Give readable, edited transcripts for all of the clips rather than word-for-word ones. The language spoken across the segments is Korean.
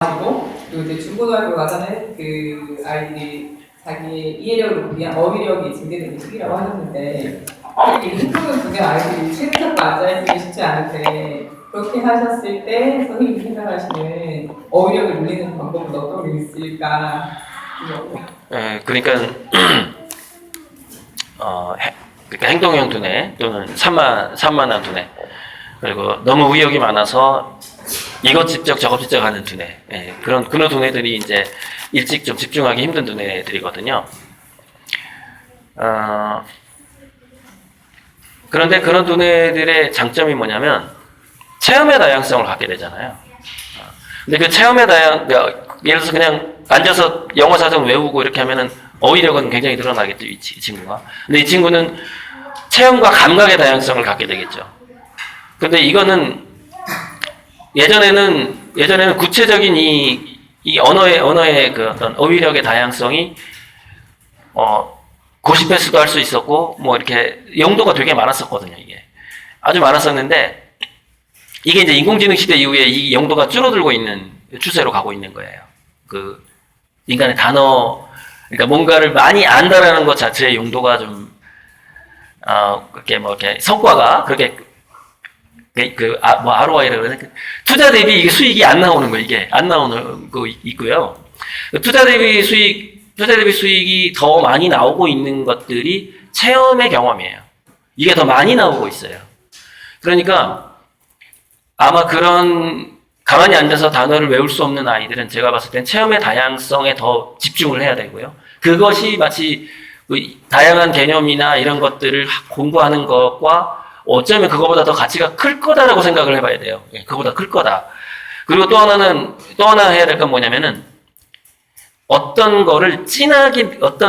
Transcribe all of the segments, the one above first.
그리고 이제 중고등학교 가서는 그 아이들이 자기의 이해력을 위한 어휘력이 증대되는 시기라고 하셨는데 특히 행동을 보면 아이들이 책을 잡고 앉아있기 쉽지 않은데 그렇게 하셨을 때 선생님이 생각하시는 어휘력을 늘리는 방법은 어떤 게 있을까? 그러니까 그러니까 행동형 두뇌 또는 산만한 두뇌, 그리고 너무 의욕이 많아서 이것 집적 저것 집적 하는 두뇌, 그런 두뇌들이 이제 일찍 좀 집중하기 힘든 두뇌들이거든요. 그런데 그런 두뇌들의 장점이 뭐냐면 체험의 다양성을 갖게 되잖아요. 근데 그 체험의 예를 들어서 그냥 앉아서 영어 사전 외우고 이렇게 하면은 어휘력은 굉장히 늘어나겠죠, 이 친구가. 근데 이 친구는 체험과 감각의 다양성을 갖게 되겠죠. 근데 이거는 예전에는 구체적인 이 언어의 그 어떤 어휘력의 다양성이 고시패스도 할 수 있었고 뭐 이렇게 용도가 되게 많았었거든요. 이게 아주 많았었는데 이게 이제 인공지능 시대 이후에 이 용도가 줄어들고 있는 추세로 가고 있는 거예요. 그 인간의 그러니까 뭔가를 많이 안다라는 것 자체의 용도가 좀 그렇게 뭐 이렇게 성과가 그렇게 ROI라고 그러나 투자 대비 이게 수익이 안 나오는 거, 이게 안 나오는 거 있고요. 투자 대비 수익이 더 많이 나오고 있는 것들이 체험의 경험이에요. 이게 더 많이 나오고 있어요. 그러니까 아마 그런 가만히 앉아서 단어를 외울 수 없는 아이들은 제가 봤을 땐 체험의 다양성에 더 집중을 해야 되고요. 그것이 마치 다양한 개념이나 이런 것들을 공부하는 것과 어쩌면 그거보다 더 가치가 클 거다라고 생각을 해봐야 돼요. 그거보다 클 거다. 그리고 또 하나 해야 될 건 뭐냐면은 어떤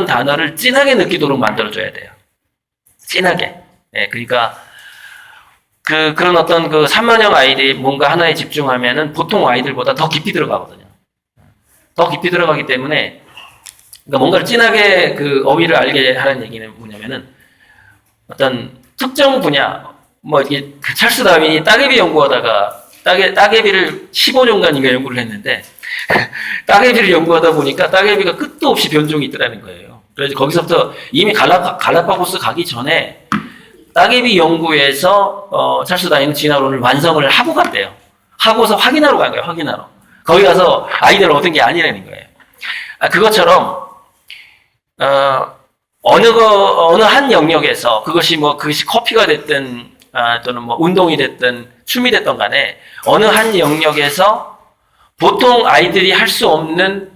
단어를 진하게 느끼도록 만들어줘야 돼요. 진하게. 그러니까 그런 어떤 그 산만형 아이들이 뭔가 하나에 집중하면은 보통 아이들보다 더 깊이 들어가거든요. 더 깊이 들어가기 때문에 그러니까 뭔가를 진하게 그 어휘를 알게 하는 얘기는 뭐냐면은 어떤 특정 분야, 뭐 이게 찰스 다윈이 따개비 연구하다가 따개비를 15년간인가 연구를 했는데 따개비를 연구하다 보니까 따개비가 끝도 없이 변종이 있더라는 거예요. 그래서 거기서부터 이미 갈라파고스 가기 전에 따개비 연구에서 찰스 다윈은 진화론을 완성을 하고 갔대요. 하고서 확인하러 간 거예요. 확인하러. 거기 가서 아이디어를 얻은 게 아니라는 거예요. 그것처럼 어느 한 영역에서 그것이 커피가 됐든 또는 뭐 운동이 됐든 춤이 됐든 간에 어느 한 영역에서 보통 아이들이 할 수 없는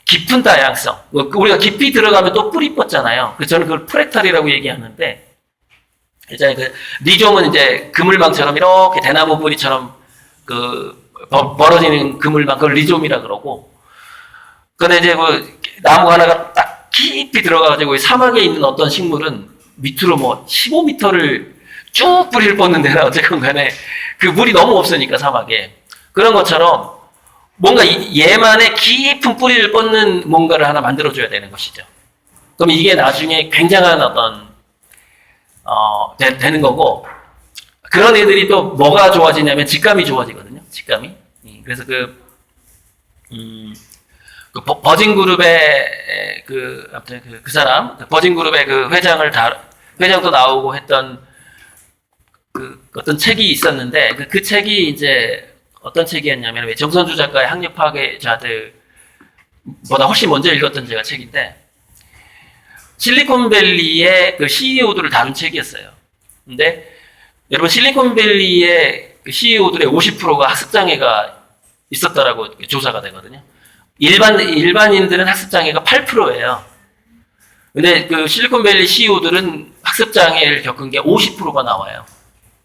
깊은 다양성, 우리가 깊이 들어가면 또 뿔이 뻗잖아요. 그래서 저는 그걸 프랙탈이라고 얘기하는데 이제 그 리좀은 이제 그물망처럼 이렇게 대나무 뿌리처럼 벌어지는 그물망, 그걸 리좀이라 그러고, 근데 이제 나무 하나가 딱 깊이 들어가가지고 사막에 있는 어떤 식물은 밑으로 뭐 15m를 쭉 뿌리를 뻗는 데나 어쨌건 간에 그 물이 너무 없으니까 사막에. 그런 것처럼 뭔가 얘만의 깊은 뿌리를 뻗는 뭔가를 하나 만들어줘야 되는 것이죠. 그럼 이게 나중에 굉장한 어떤, 되는 거고, 그런 애들이 또 뭐가 좋아지냐면 직감이 좋아지거든요. 직감이. 그래서 버진그룹의 아무튼 그 사람, 버진그룹의 그 회장도 나오고 했던 어떤 책이 있었는데, 그 책이 이제 어떤 책이었냐면, 정선주 작가의 학력 파괴자들보다 훨씬 먼저 읽었던 제가 책인데, 실리콘밸리의 그 CEO들을 다룬 책이었어요. 근데, 여러분, 실리콘밸리의 그 CEO들의 50%가 학습장애가 있었다라고 조사가 되거든요. 일반인들은 학습장애가 8%예요. 근데 그 실리콘밸리 CEO들은 학습장애를 겪은 게 50%가 나와요.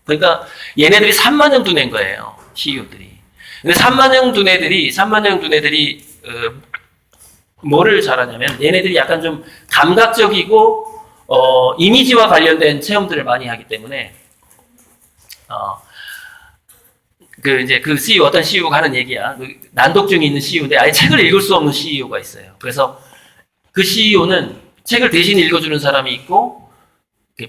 그러니까 얘네들이 3만형 두뇌인 거예요. CEO들이. 근데 3만형 두뇌들이 뭐를 잘하냐면 얘네들이 약간 좀 감각적이고 이미지와 관련된 체험들을 많이 하기 때문에 이제 그 CEO, 어떤 CEO가 하는 얘기야. 난독증이 있는 CEO인데 아예 책을 읽을 수 없는 CEO가 있어요. 그래서 그 CEO는 책을 대신 읽어주는 사람이 있고,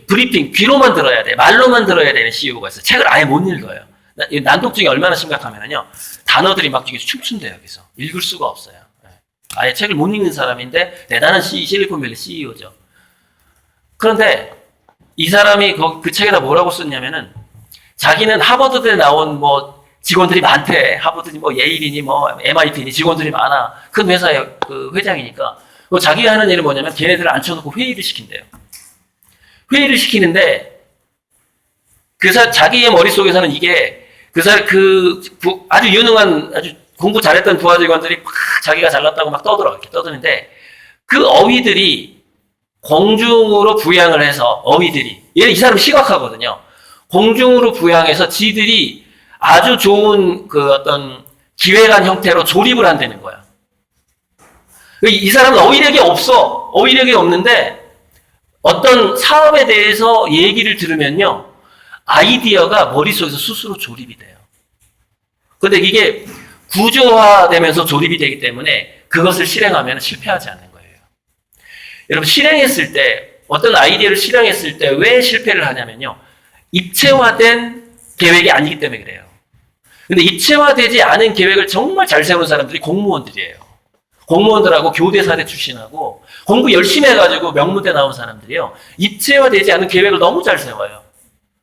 브리핑, 귀로만 들어야 돼. 말로만 들어야 되는 CEO가 있어요. 책을 아예 못 읽어요. 난독증이 얼마나 심각하면요. 단어들이 막 이게 춤춘대요. 여기서 읽을 수가 없어요. 아예 책을 못 읽는 사람인데 대단한 실리콘밸리 CEO죠. 그런데 이 사람이 그 책에다 뭐라고 썼냐면은 자기는 하버드대 나온 뭐 직원들이 많대. 하버드니 뭐 예일이니 뭐 MIT니 직원들이 많아. 큰 회사의 그 회장이니까. 자기가 하는 일은 뭐냐면 걔네들을 앉혀놓고 회의를 시킨대요. 회의를 시키는데 자기의 머릿속에서는 이게 아주 유능한 아주 공부 잘했던 부하 직원들이 막 자기가 잘났다고 막 이렇게 떠드는데 그 어휘들이 공중으로 부양을 해서 이 사람 시각하거든요. 공중으로 부양해서 지들이 아주 좋은 그 어떤 기획안 형태로 조립을 한다는 거야. 이 사람은 어휘력이 없어. 어휘력이 없는데 어떤 사업에 대해서 얘기를 들으면요. 아이디어가 머릿속에서 스스로 조립이 돼요. 근데 이게 구조화되면서 조립이 되기 때문에 그것을 실행하면 실패하지 않는 거예요. 여러분 실행했을 때 어떤 아이디어를 실행했을 때 왜 실패를 하냐면요. 입체화된 계획이 아니기 때문에 그래요. 근데 입체화되지 않은 계획을 정말 잘 세우는 사람들이 공무원들이에요. 공무원들하고 교대사대 출신하고 공부 열심히 해가지고 명문대 나온 사람들이요. 입체화되지 않은 계획을 너무 잘 세워요.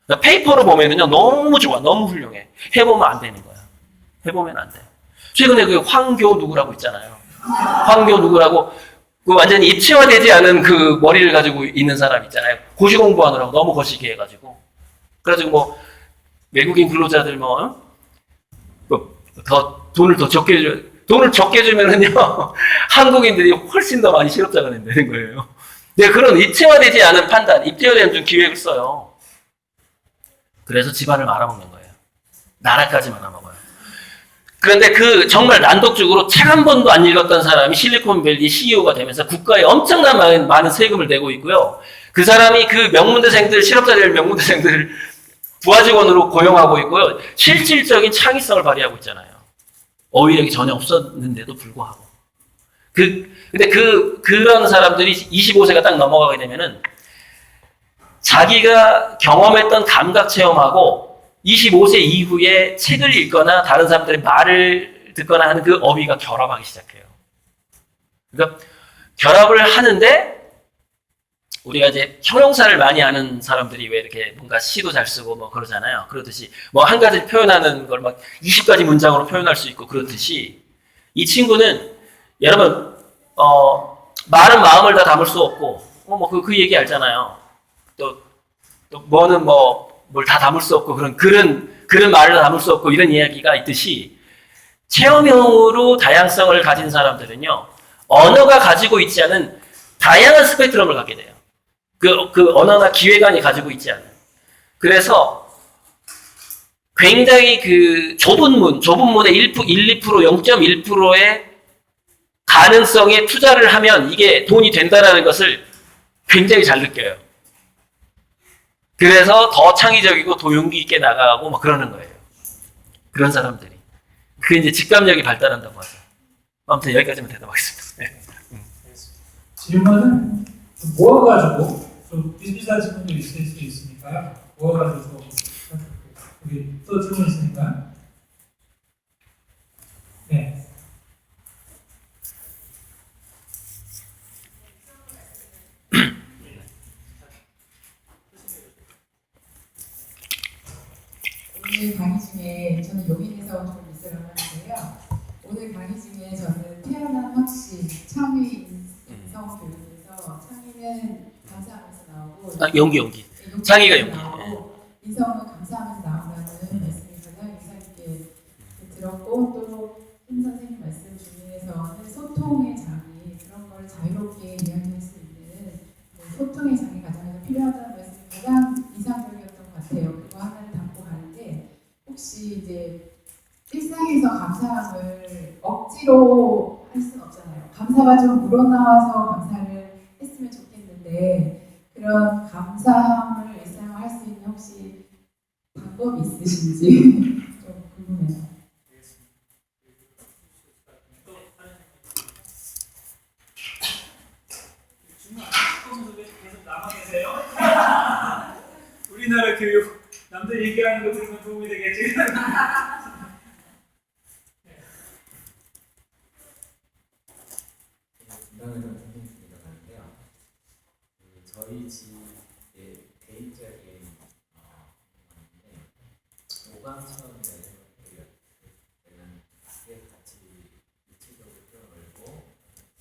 그러니까 페이퍼로 보면은요. 너무 좋아. 너무 훌륭해. 해보면 안 되는 거야. 해보면 안 돼. 최근에 그 황교 누구라고 있잖아요. 황교 누구라고 그 완전히 입체화되지 않은 그 머리를 가지고 있는 사람 있잖아요. 고시 공부하느라고 너무 거시기 해가지고. 그래가지고 뭐 외국인 근로자들 더 돈을 더 적게 돈을 적게 주면은요 한국인들이 훨씬 더 많이 실업자가 된다는 거예요. 네, 그런 입체화되지 않은 판단, 입체화된 좀 기획을 써요. 그래서 집안을 말아먹는 거예요. 나라까지 말아먹어요. 그런데 그 정말 난독적으로 책 한 번도 안 읽었던 사람이 실리콘밸리 CEO가 되면서 국가에 엄청난 많은 세금을 내고 있고요. 그 사람이 그 명문대생들, 실업자들 명문대생들을 부하 직원으로 고용하고 있고요. 실질적인 창의성을 발휘하고 있잖아요. 어휘력이 전혀 없었는데도 불구하고. 근데 그런 사람들이 25세가 딱 넘어가게 되면은 자기가 경험했던 감각 체험하고 25세 이후에 책을 읽거나 다른 사람들의 말을 듣거나 하는 그 어휘가 결합하기 시작해요. 그러니까 결합을 하는데 우리가 이제 형용사를 많이 하는 사람들이 왜 이렇게 뭔가 시도 잘 쓰고 뭐 그러잖아요. 그러듯이 뭐 한 가지 표현하는 걸 막 20가지 문장으로 표현할 수 있고 그렇듯이 이 친구는 여러분 말은 마음을 다 담을 수 없고 그 얘기 알잖아요. 또 뭐는 뭘 다 담을 수 없고 그런 말을 다 담을 수 없고 이런 이야기가 있듯이 체험형으로 다양성을 가진 사람들은요. 언어가 가지고 있지 않은 다양한 스펙트럼을 갖게 돼요. 그 언어나 기획안이 가지고 있지 않은. 그래서 굉장히 그 좁은 문의 1, 2%, 0.1%의 가능성에 투자를 하면 이게 돈이 된다는 것을 굉장히 잘 느껴요. 그래서 더 창의적이고 더 용기 있게 나가고 막 그러는 거예요. 그런 사람들이. 그게 이제 직감력이 발달한다고 하죠. 아무튼 여기까지만 대답하겠습니다. 네. 질문은 모아가지고 좀 비슷비슷한 질문도 있을 수 있으니까요. 모아가지고 우리 또 질문 있으니까. 네. 오늘 강의 중에 저는 용인에서 좀 있어요 하는데요. 오늘 강의 중에 저는 태어난 확신, 창의, 인성 교육에서 창의는 감사하면서 나오고 연기. 창의가 연기. 나오고 인성은 감사하면서 나온다는 말씀이 가장 인상 깊게 들었고 또 김 선생님 말씀 중에서는 소통의 장이 그런 걸 자유롭게 이야기할 수 있는 소통의 장이 가장 필요하다는 말씀이 가장 인상적이었던 것 같아요. 그거 하나를 담고 가는데 혹시 이제 일상에서 감사함을 억지로 할 수는 없잖아요. 감사가 좀 물어나와서 감사를 했으면 좋겠는데 그런 감사함을 일상화할 수 있는 혹시 방법이 있으신지 좀 궁금해요. 계속 남아 계세요? 우리나라 교육 남들 얘기하는 거 들으면 도움이 되겠지. 저희 집의 개인적인 건데 오감처럼 내는 것들이 저는 밖에 같이 유치적으로 끌어올고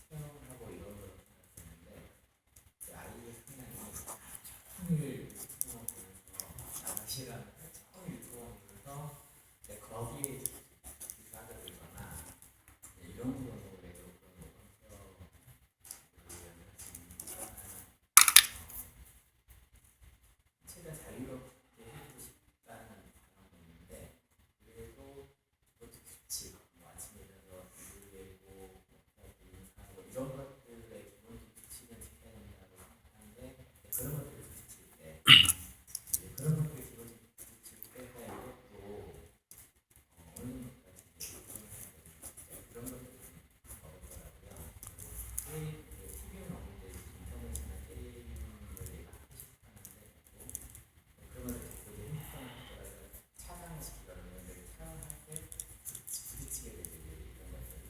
체험하고 이런 걸 생각했는데 제 아이의 성향이 청일 유튜버 보면서 나시랑 청일 유튜버 보면서 거기에 빠져들거나 이런 거로 그래도 그런 오감처럼 최대한 자유롭게 해주고 싶다는 바람이 있는데 그래도 그것도 규칙, 아침에 일어나서 물을 내고 인사하고 이런 것들의 기본적 규칙은 지켜야 된다고 생각하는데 그런 것들을 지킬 때 그런 것들의 기본적 규칙을 빼고 이것도 어느 정도까지 그런 것들이 어렵더라고요. TV는 없는데 인터넷이나 게임을 내가 하고 싶어하는데 그러면 되게 힘들어서 차단을 시키려면 내가 차단할 때 부딪히게 되고 이런 것들이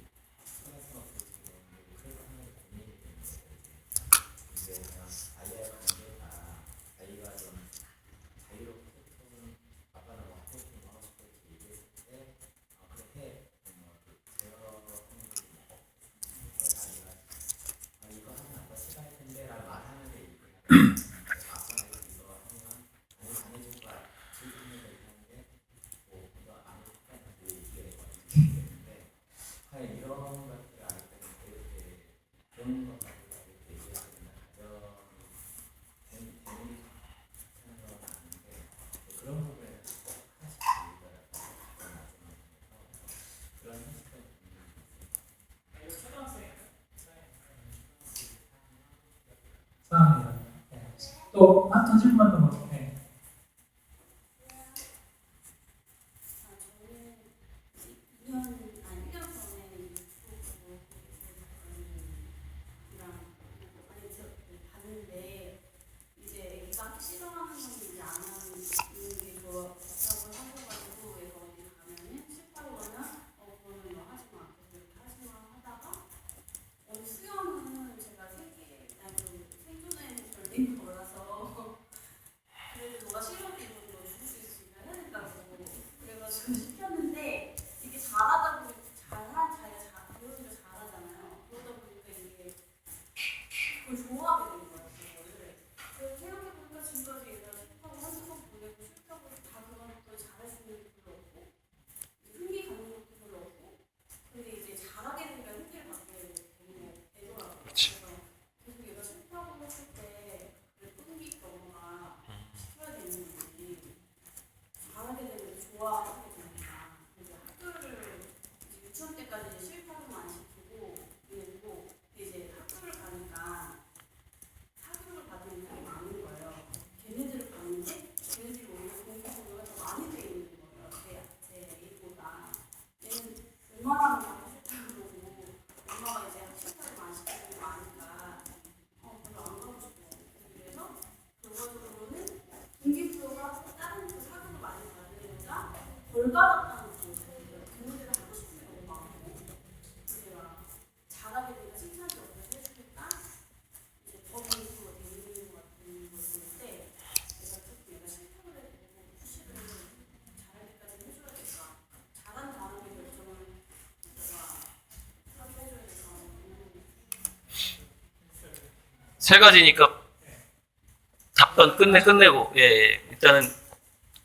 손에서 부딪히게 되는 게 그래서 하나의 고민이 되는 거예요. 근데 그냥 아이와 관계가 아이가 좀 자유롭게 소통은 아빠는 뭐 하고 싶은 거 하고 싶어 이렇게 얘기했을 때 그렇게 대화하는 게 아이가 이거 하면 아빠 싫어할 텐데 라고 말하는 게 있고 아빠가 이거 하면 아니 안 해줄 거야 즐기는 거 있는데 뭐 이거 안 해줄 거야 하고 얘기해 되는데 과연 이런 것들을 알 때는 이렇게 그런 것 가지고 이렇게 얘기해야 된다 되는 건 아닌데 그런 부분에 꼭 하나씩 얘기하라고 그런 말씀을 드려서 그런 현실적인 사항이에요. 네. 또한 질문만 더 먹을게요. 네. 시켰는데 이게 잘하다 보니 잘한 자기가 배우기가 잘하잖아요. 그러다 보니까 이게 그걸 좋아하게 된 거예요. 그거를. 그래서 생각해보니까 지금까지 얘가 실패하고 한두 번 보내고 실패하고 다 그런 것들 잘할 수 있는 것도 별로 없고 흥미 갖는 것도 별로 없고 근데 이제 잘하게 되니까 흥미를 갖게 되더라고요. 그래서 계속 얘가 실패하고 했을 때 그래도 흥미 있게 엄마가 시켜야 되는 거지 잘하게 되면 좋아하게 되니까 이제 학교를 이제 유치원 때까지 이제 실패하면 안 시키고 그리고 이제 학교를 가니까 사교육을 받으면 되게 많은 거예요. 걔네들을 봤는데 걔네들이 오히려 공부가 더 많이 돼 있는 거예요. 제 애보다 얘는 웬만하면 다 실패하고 그러고 엄마가 이제 실패를 안 시키는 거 아니까 별로 안 가고 싶어. 그래서 결과적으로는 동기부여가 다른 그 사교를 많이 받으니까 덜 받았다는 거예요. 걔네들은 하고 싶은 게 너무 많고 제가 잘하게 되니까 칭찬도 옆에서 해주니까 이제 더 공부가 되는 것 같은 걸 볼 때 내가 조금 얘가 실패를 해도 푸시를 잘할 때까지 해줘야겠다. 잘한 다음에 결정을 내가 하게 해줘야겠다. 세 가지니까 답변 끝내고 일단은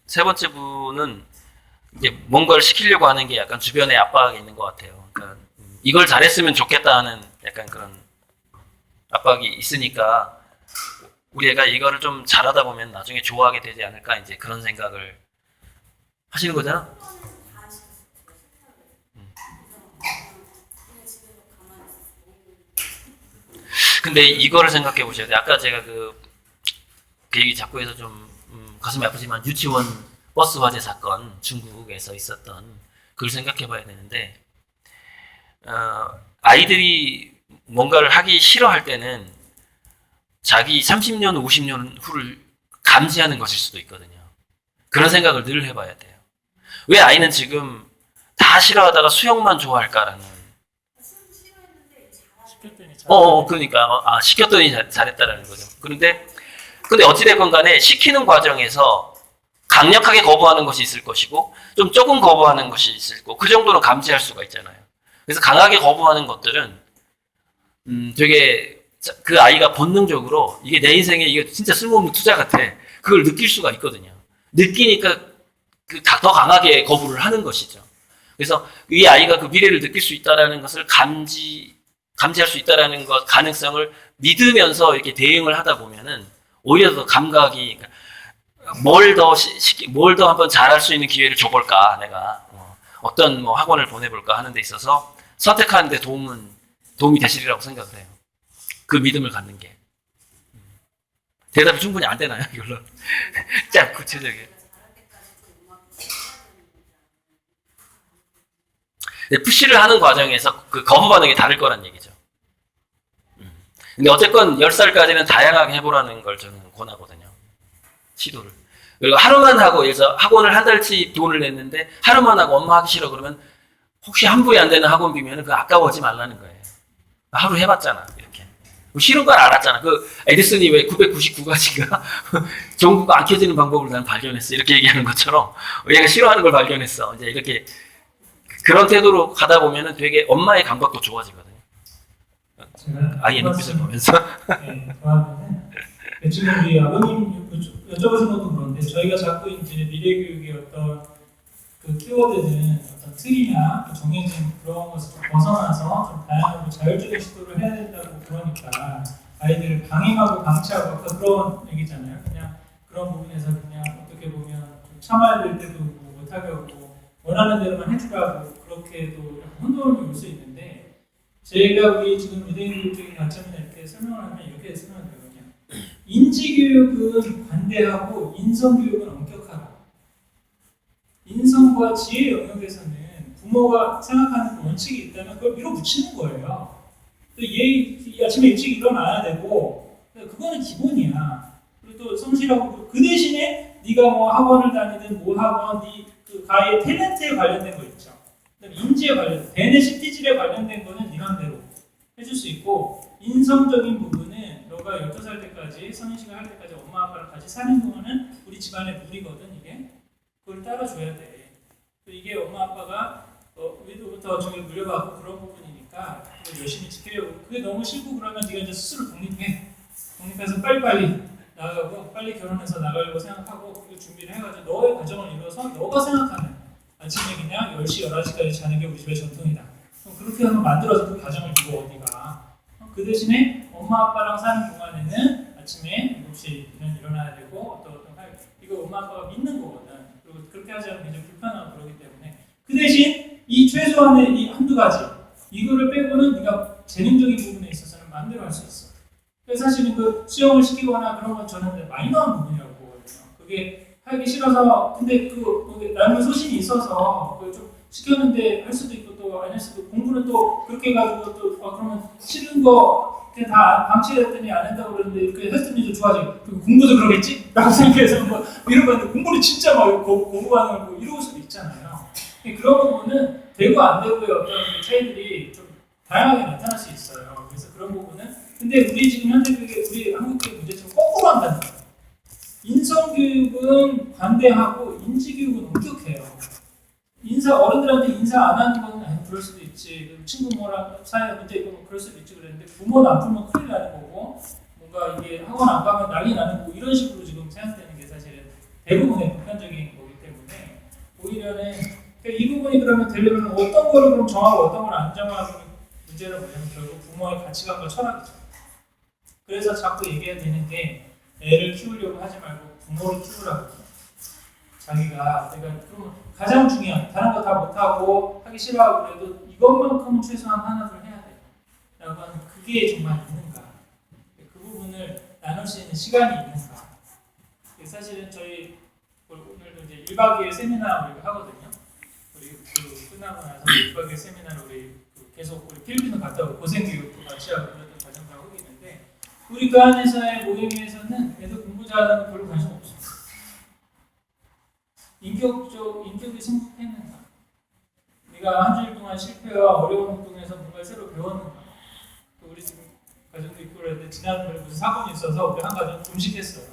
세 번째 분은 이제 뭔가를 시키려고 하는 게 약간 주변에 압박이 있는 것 같아요. 그러니까 이걸 잘했으면 좋겠다 하는 약간 그런 압박이 있으니까 우리 애가 이거를 좀 잘하다 보면 나중에 좋아하게 되지 않을까 이제 그런 생각을 하시는 거잖아. 근데 이거를 생각해 보셔야 돼요. 아까 제가 그 얘기 자꾸 해서 좀 가슴이 아프지만 유치원 버스 화재 사건 중국에서 있었던 그걸 생각해 봐야 되는데 아이들이 뭔가를 하기 싫어할 때는 자기 30년, 50년 후를 감지하는 것일 수도 있거든요. 그런 생각을 늘 해봐야 돼요. 왜 아이는 지금 다 싫어하다가 수영만 좋아할까라는 시켰더니 잘. 그러니까 시켰더니 잘했다라는 거죠. 그런데 근데 어찌됐건 간에 시키는 과정에서 강력하게 거부하는 것이 있을 것이고 좀 조금 거부하는 것이 있을 거고 그 정도는 감지할 수가 있잖아요. 그래서 강하게 거부하는 것들은 되게 그 아이가 본능적으로 이게 내 인생에 이게 진짜 쓸모없는 투자 같아. 그걸 느낄 수가 있거든요. 느끼니까 더 강하게 거부를 하는 것이죠. 그래서 이 아이가 그 미래를 느낄 수 있다라는 것을 감지할 수 있다라는 것 가능성을 믿으면서 이렇게 대응을 하다 보면은 오히려 더 감각이 뭘 더 한번 잘할 수 있는 기회를 줘볼까 내가 어떤 뭐 학원을 보내볼까 하는 데 있어서 선택하는 데 도움이 되시리라고 생각을 해요. 그 믿음을 갖는 게. 대답이 충분히 안 되나요 이걸로? 짜 구체적이게. 푸시를 하는 과정에서 그 거부 반응이 다를 거란 얘기죠. 근데 어쨌건 10살까지는 다양하게 해보라는 걸 저는 권하거든요. 시도를. 그리고 하루만 하고, 그래서 학원을 한 달치 돈을 냈는데 하루만 하고 엄마 하기 싫어 그러면 혹시 환불이 안 되는 학원비면 그거 아까워하지 말라는 거예요. 하루 해봤잖아. 이렇게. 싫은 걸 알았잖아. 그 에디슨이 왜 999가지인가? 전구가 안 켜지는 방법을 나는 발견했어. 이렇게 얘기하는 것처럼 얘가 싫어하는 걸 발견했어. 이제 이렇게 그런 태도로 가다 보면은 되게 엄마의 감각도 좋아지거든요. 아이의 눈빛을 보면서. 네, 좋아하면은 지금 우리 아버님 여쭤보신 것도 그런데 저희가 자꾸 이제 미래 교육의 어떤 그 키워드는 어떤 틀이나 정해진 그런 것을 좀 벗어나서 좀 다양하고 자율적인 시도를 해야 된다고 그러니까 아이들을 방임하고 방치하고 아까 그런 얘기잖아요. 그냥 그런 부분에서 그냥 어떻게 보면 좀 참아야 될 때도 뭐 못하게 하고 원하는 대로만 해주라고 그렇게도 혼돈이 올 수 있는데 제가 우리 지금 유대인교육적인 관점에서 이렇게 설명을 하면 이렇게 설명을 드리거든요. 인지교육은 관대하고 인성교육은 엄격하다. 인성과 지혜 영역에서는 부모가 생각하는 원칙이 있다면 그걸 밀어붙이는 거예요. 얘 아침에 일찍 일어나야 되고 그거는 기본이야. 그리고 또 성실하고 그 대신에 네가 뭐 학원을 다니든 뭐 학원 그 가의 탤런트에 관련된 거 있죠. 그다음에 인지에 관련, 베네시티질에 관련된 거는 네 맘대로 해줄 수 있고 인성적인 부분은 너가 12살 때까지 성인식을 할 때까지 엄마 아빠랑 같이 사는 동안은 우리 집안의 룰이거든 이게. 그걸 따라줘야 돼. 이게 엄마 아빠가 위로부터 저기 물려받고 그런 부분이니까 그걸 열심히 지키려고. 그게 너무 싫고 그러면 네가 이제 스스로 독립해. 독립해서 빨리빨리 나가고 빨리 결혼해서 나가려고 생각하고 그 준비를 해가지고 너의 가정을 이루어서 너가 생각하는 아침에 그냥 10시, 11시까지 자는 게 우리 집의 전통이다. 그렇게 한번 만들어서 그 가정을 두고 어디가. 그 대신에 엄마 아빠랑 사는 동안에는 아침에 7시는 일어나야 되고 어떤 이거 엄마 아빠가 믿는 거거든. 그리고 그렇게 하지 않으면 굉장히 불편하고 그러기 때문에 그 대신 이 최소한의 이 한두 가지 이거를 빼고는 네가 재능적인 부분에 있어서는 마음대로 할 수 있어. 그래서 사실은 그 수영을 시키거나 그런 건 저는 마이너한 부분이라고 보거든요. 그게 하기 싫어서 근데 나는 소신이 있어서 좀 시켰는데 할 수도 있고 또 안 할 수도 있고 공부는 또 그렇게 해가지고 또 그러면 싫은 거 다 방치했더니 안 한다고 그러는데 이렇게 했더니 좀 좋아지고 공부도 그러겠지? 라고 생각해서 뭐 이런 건데 공부를 진짜 막 거부하는 거 이러고 수도 있잖아요. 그런 부분은 되고 안 되고의 어떤 차이들이 좀 다양하게 나타날 수 있어요. 그래서 그런 부분은 근데 우리 지금 현재 우리 한국교육 문제처럼 거꾸로 한다는 거예요. 인성교육은 관대하고 인지교육은 엄격해요. 어른들한테 인사 안 하는 건 그럴 수도 있지. 친구 뭐랑 사이에 문제 있고 뭐 그럴 수도 있지 그랬는데 부모는 안 풀면 큰일 나는 거고 뭔가 이게 학원 안 가면 난리 나는 거고 이런 식으로 지금 생각되는 게 사실은 대부분의 보편적인 거기 때문에 오히려는 이 부분이 그러면 되려면 어떤 거를 그럼 정하고 어떤 걸 안 정하는 문제를 보면 결국 부모의 가치관과 철학이죠. 그래서 자꾸 얘기해야 되는 게 애를 키우려고 하지 말고 부모를 키우라고. 자기가 내가 그러면 가장 중요한 다른 거 다 못하고 하기 싫어하고 그래도 이것만큼은 최소한 하나를 해야 돼 라고 하는 그게 정말 있는가 그 부분을 나눌 수 있는 시간이 있는가. 사실은 저희 오늘도 이제 1박 2일 세미나 우리가 하거든요. 우리 끝나고 나서 1박 2일 세미나를 우리 계속 우리 필리핀도 갔다 오고 고생교육도 같이 하고 그런 과정도 하고 있는데 우리 그 안에서의 모임에서는 애들 공부 잘하는 거 별로 관심 없어. 인격이 성숙했는가? 네가 한 주일 동안 실패와 어려운 활동에서 뭔가 새로 배웠는가? 우리 지금 가정도 있고 그랬는데 지난번에 무슨 사건이 있어서 우리 한 가정 금식했어요.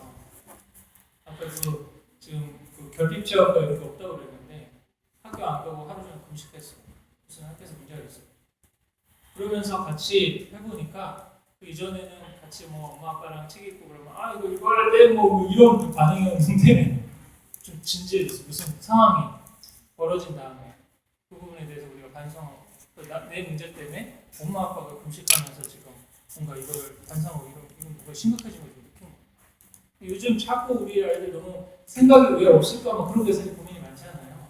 아까도 지금 그 결핍 체험가 이렇게 없다고 그랬는데 학교 안 가고 하루 종일 금식했어. 무슨 학교에서 문제가 있어. 그러면서 같이 해보니까 그 이전에는 같이 뭐 엄마 아빠랑 책 읽고 그러면 아 이거 할 때 뭐 이런 반응이었는데 좀 진지해졌어. 무슨 상황이 벌어진 다음에 그 부분에 대해서 우리가 반성하고 내 문제 때문에 엄마 아빠가 금식하면서 지금 뭔가 이걸 반성하고 이런 뭔가 심각해진 걸 좀 느낀 거예요. 요즘 자꾸 우리 아이들 너무 생각이 왜 없을까 막 그런 게 사실 고민이 많잖아요.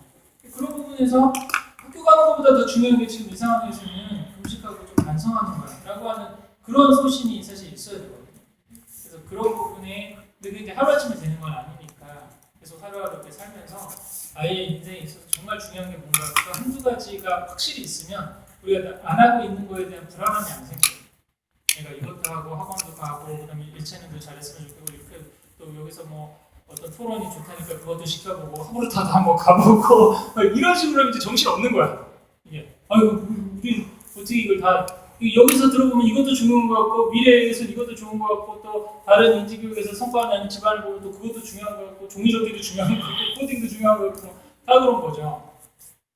그런 부분에서 학교 가는 것보다 더 중요한 게 지금 이 상황에서는 금식하고 좀 반성하는 거라고 하는 그런 소신이 사실 있어야 되거든요. 그래서 그런 부분에 근데 그게 하루아침에 되는 건 아니니까 계속 하루하루 이렇게 살면서 아이의 인생에 있어서 정말 중요한 게 뭔가 그 한두 가지가 확실히 있으면 우리가 안 하고 있는 거에 대한 불안함이 안 생겨요. 내가 이것도 하고 학원도 가고 그다음에 일체능도 잘했으면 좋겠고 이렇게 또 여기서 뭐 어떤 토론이 좋다니까 그것도 시켜보고 하버타도 한번 가보고 이런 식으로 하면 이제 정신 없는 거야. 이게 아유 우리 어떻게 이걸 다 여기서 들어보면 이것도 중요한 것 같고 미래에서 이것도 좋은 것 같고 또 다른 인지교육에서 성과가 나는 집안을 보면 또 그것도 중요한 것 같고 종이접기도 중요한 것 같고 코딩도 중요한 것 같고 다 그런 거죠.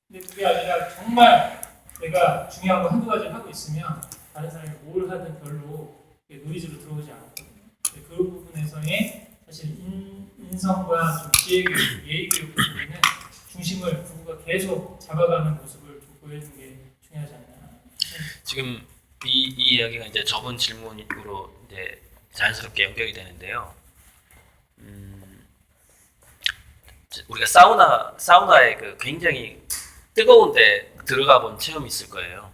근데 그게 아니라 정말 내가 중요한 거 한두 가지를 하고 있으면 다른 사람이 뭘 하든 별로 노이즈로 들어오지 않거든요. 그 부분에서의 사실 인성과 좀 지혜교육, 예의교육 부분에는 중심을 부부가 계속 잡아가는 모습을 좀 보여주는 게 중요하지 않나. 지금 이 이야기가 이제 저번 질문으로 이제 자연스럽게 연결이 되는데요. 우리가 사우나에 그 굉장히 뜨거운데 들어가 본 체험이 있을 거예요.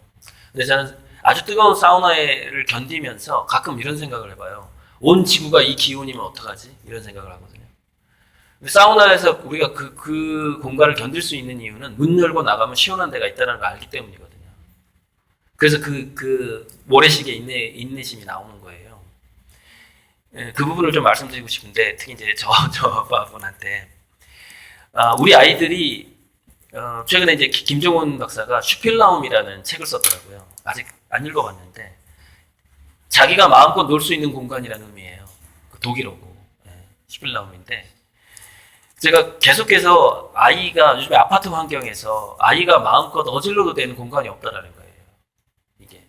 근데 저는 아주 뜨거운 사우나를 견디면서 가끔 이런 생각을 해봐요. 온 지구가 이 기온이면 어떡하지? 이런 생각을 하거든요. 근데 사우나에서 우리가 그 공간을 견딜 수 있는 이유는 문 열고 나가면 시원한 데가 있다는 걸 알기 때문이거든요. 그래서 그 모래시계 인내심이 나오는 거예요. 예, 그 부분을 좀 말씀드리고 싶은데 특히 이제 저 아빠분한테 우리 아이들이 최근에 이제 김종훈 박사가 슈필라움이라는 책을 썼더라고요. 아직 안 읽어봤는데 자기가 마음껏 놀 수 있는 공간이라는 의미예요. 독일어고 슈필라움인데 제가 계속해서 아이가 요즘에 아파트 환경에서 아이가 마음껏 어질러도 되는 공간이 없다라는 거예요. 이게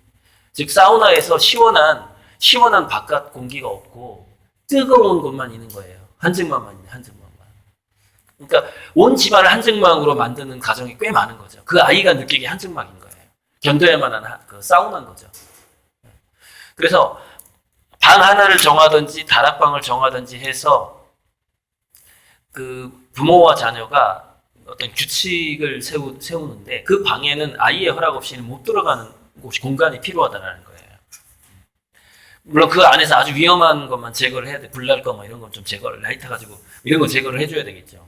즉 사우나에서 시원한 바깥 공기가 없고 뜨거운 곳만 있는 거예요. 한증막만 있는 한증막만. 그러니까 온 집안을 한증막으로 만드는 가정이 꽤 많은 거죠. 그 아이가 느끼기 한증막인 거예요. 견뎌야만 하는 그 사우나인 거죠. 그래서 방 하나를 정하든지 다락방을 정하든지 해서 그 부모와 자녀가 어떤 규칙을 세우는데 그 방에는 아이의 허락 없이는 못 들어가는 공간이 필요하다는 거예요. 물론 그 안에서 아주 위험한 것만 제거를 해야 돼. 불날 거 뭐 이런 건 좀 제거를 라이터 가지고 이런 거 제거를 해줘야 되겠죠.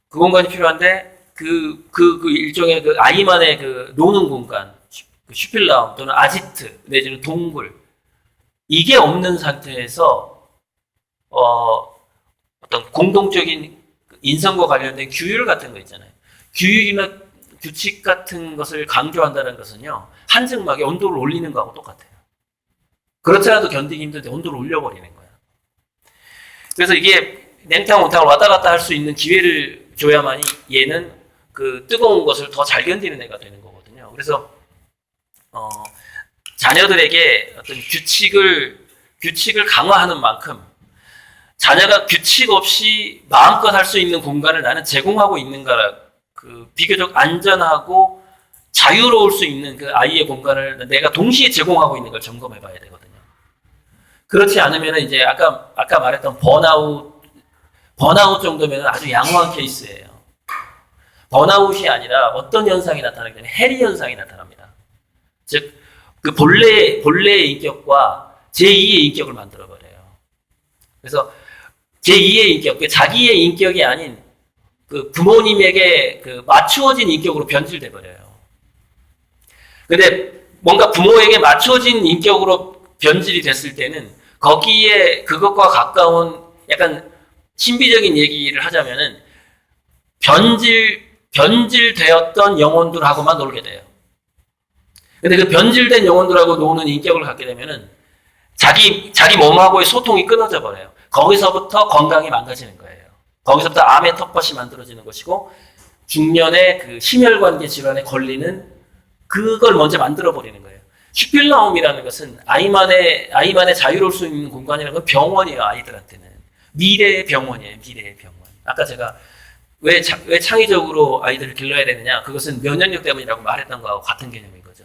그 공간이 필요한데 그 일종의 그 아이만의 그 노는 공간, 그 슈필라움 또는 아지트 내지는 동굴 이게 없는 상태에서 어떤 공동적인 인성과 관련된 규율 같은 거 있잖아요. 규율이나 규칙 같은 것을 강조한다는 것은요 한증막에 온도를 올리는 거하고 똑같아요. 그렇지 않아도 견디기 힘든데 온도를 올려버리는 거야. 그래서 이게 냉탕 온탕을 왔다 갔다 할 수 있는 기회를 줘야만이 얘는 그 뜨거운 것을 더 잘 견디는 애가 되는 거거든요. 그래서 자녀들에게 어떤 규칙을 강화하는 만큼 자녀가 규칙 없이 마음껏 할 수 있는 공간을 나는 제공하고 있는가, 그 비교적 안전하고 자유로울 수 있는 그 아이의 공간을 내가 동시에 제공하고 있는 걸 점검해 봐야 되거든요. 그렇지 않으면 이제 아까 말했던 번아웃 정도면 아주 양호한 케이스예요. 번아웃이 아니라 어떤 현상이 나타나게 되면 해리 현상이 나타납니다. 즉, 그 본래의 인격과 제2의 인격을 만들어버려요. 그래서 제2의 인격, 자기의 인격이 아닌 그 부모님에게 그 맞추어진 인격으로 변질돼 버려요. 근데 뭔가 부모에게 맞추어진 인격으로 변질이 됐을 때는 거기에 그것과 가까운 약간 신비적인 얘기를 하자면은 변질되었던 영혼들하고만 놀게 돼요. 근데 그 변질된 영혼들하고 노는 인격을 갖게 되면은 자기 몸하고의 소통이 끊어져 버려요. 거기서부터 건강이 망가지는 거예요. 거기서부터 암의 텃밭이 만들어지는 것이고 중년의 그 심혈관계 질환에 걸리는 그걸 먼저 만들어 버리는 거예요. 슈필라움이라는 것은 아이만의 자유로울 수 있는 공간이라는 건 병원이에요. 아이들한테는 미래의 병원이에요. 미래의 병원. 아까 제가 왜 창의적으로 아이들을 길러야 되느냐? 그것은 면역력 때문이라고 말했던 거하고 같은 개념인 거죠.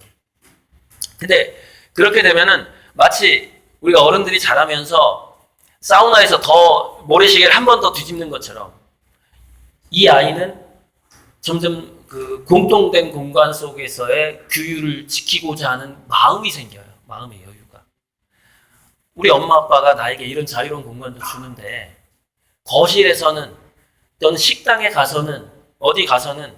근데 그렇게 되면은 마치 우리가 어른들이 자라면서 사우나에서 더 모래시계를 한 번 더 뒤집는 것처럼 이 아이는 점점 그 공통된 공간 속에서의 규율을 지키고자 하는 마음이 생겨요. 마음의 여유가. 우리 엄마 아빠가 나에게 이런 자유로운 공간도 주는데 거실에서는 또는 식당에 가서는 어디 가서는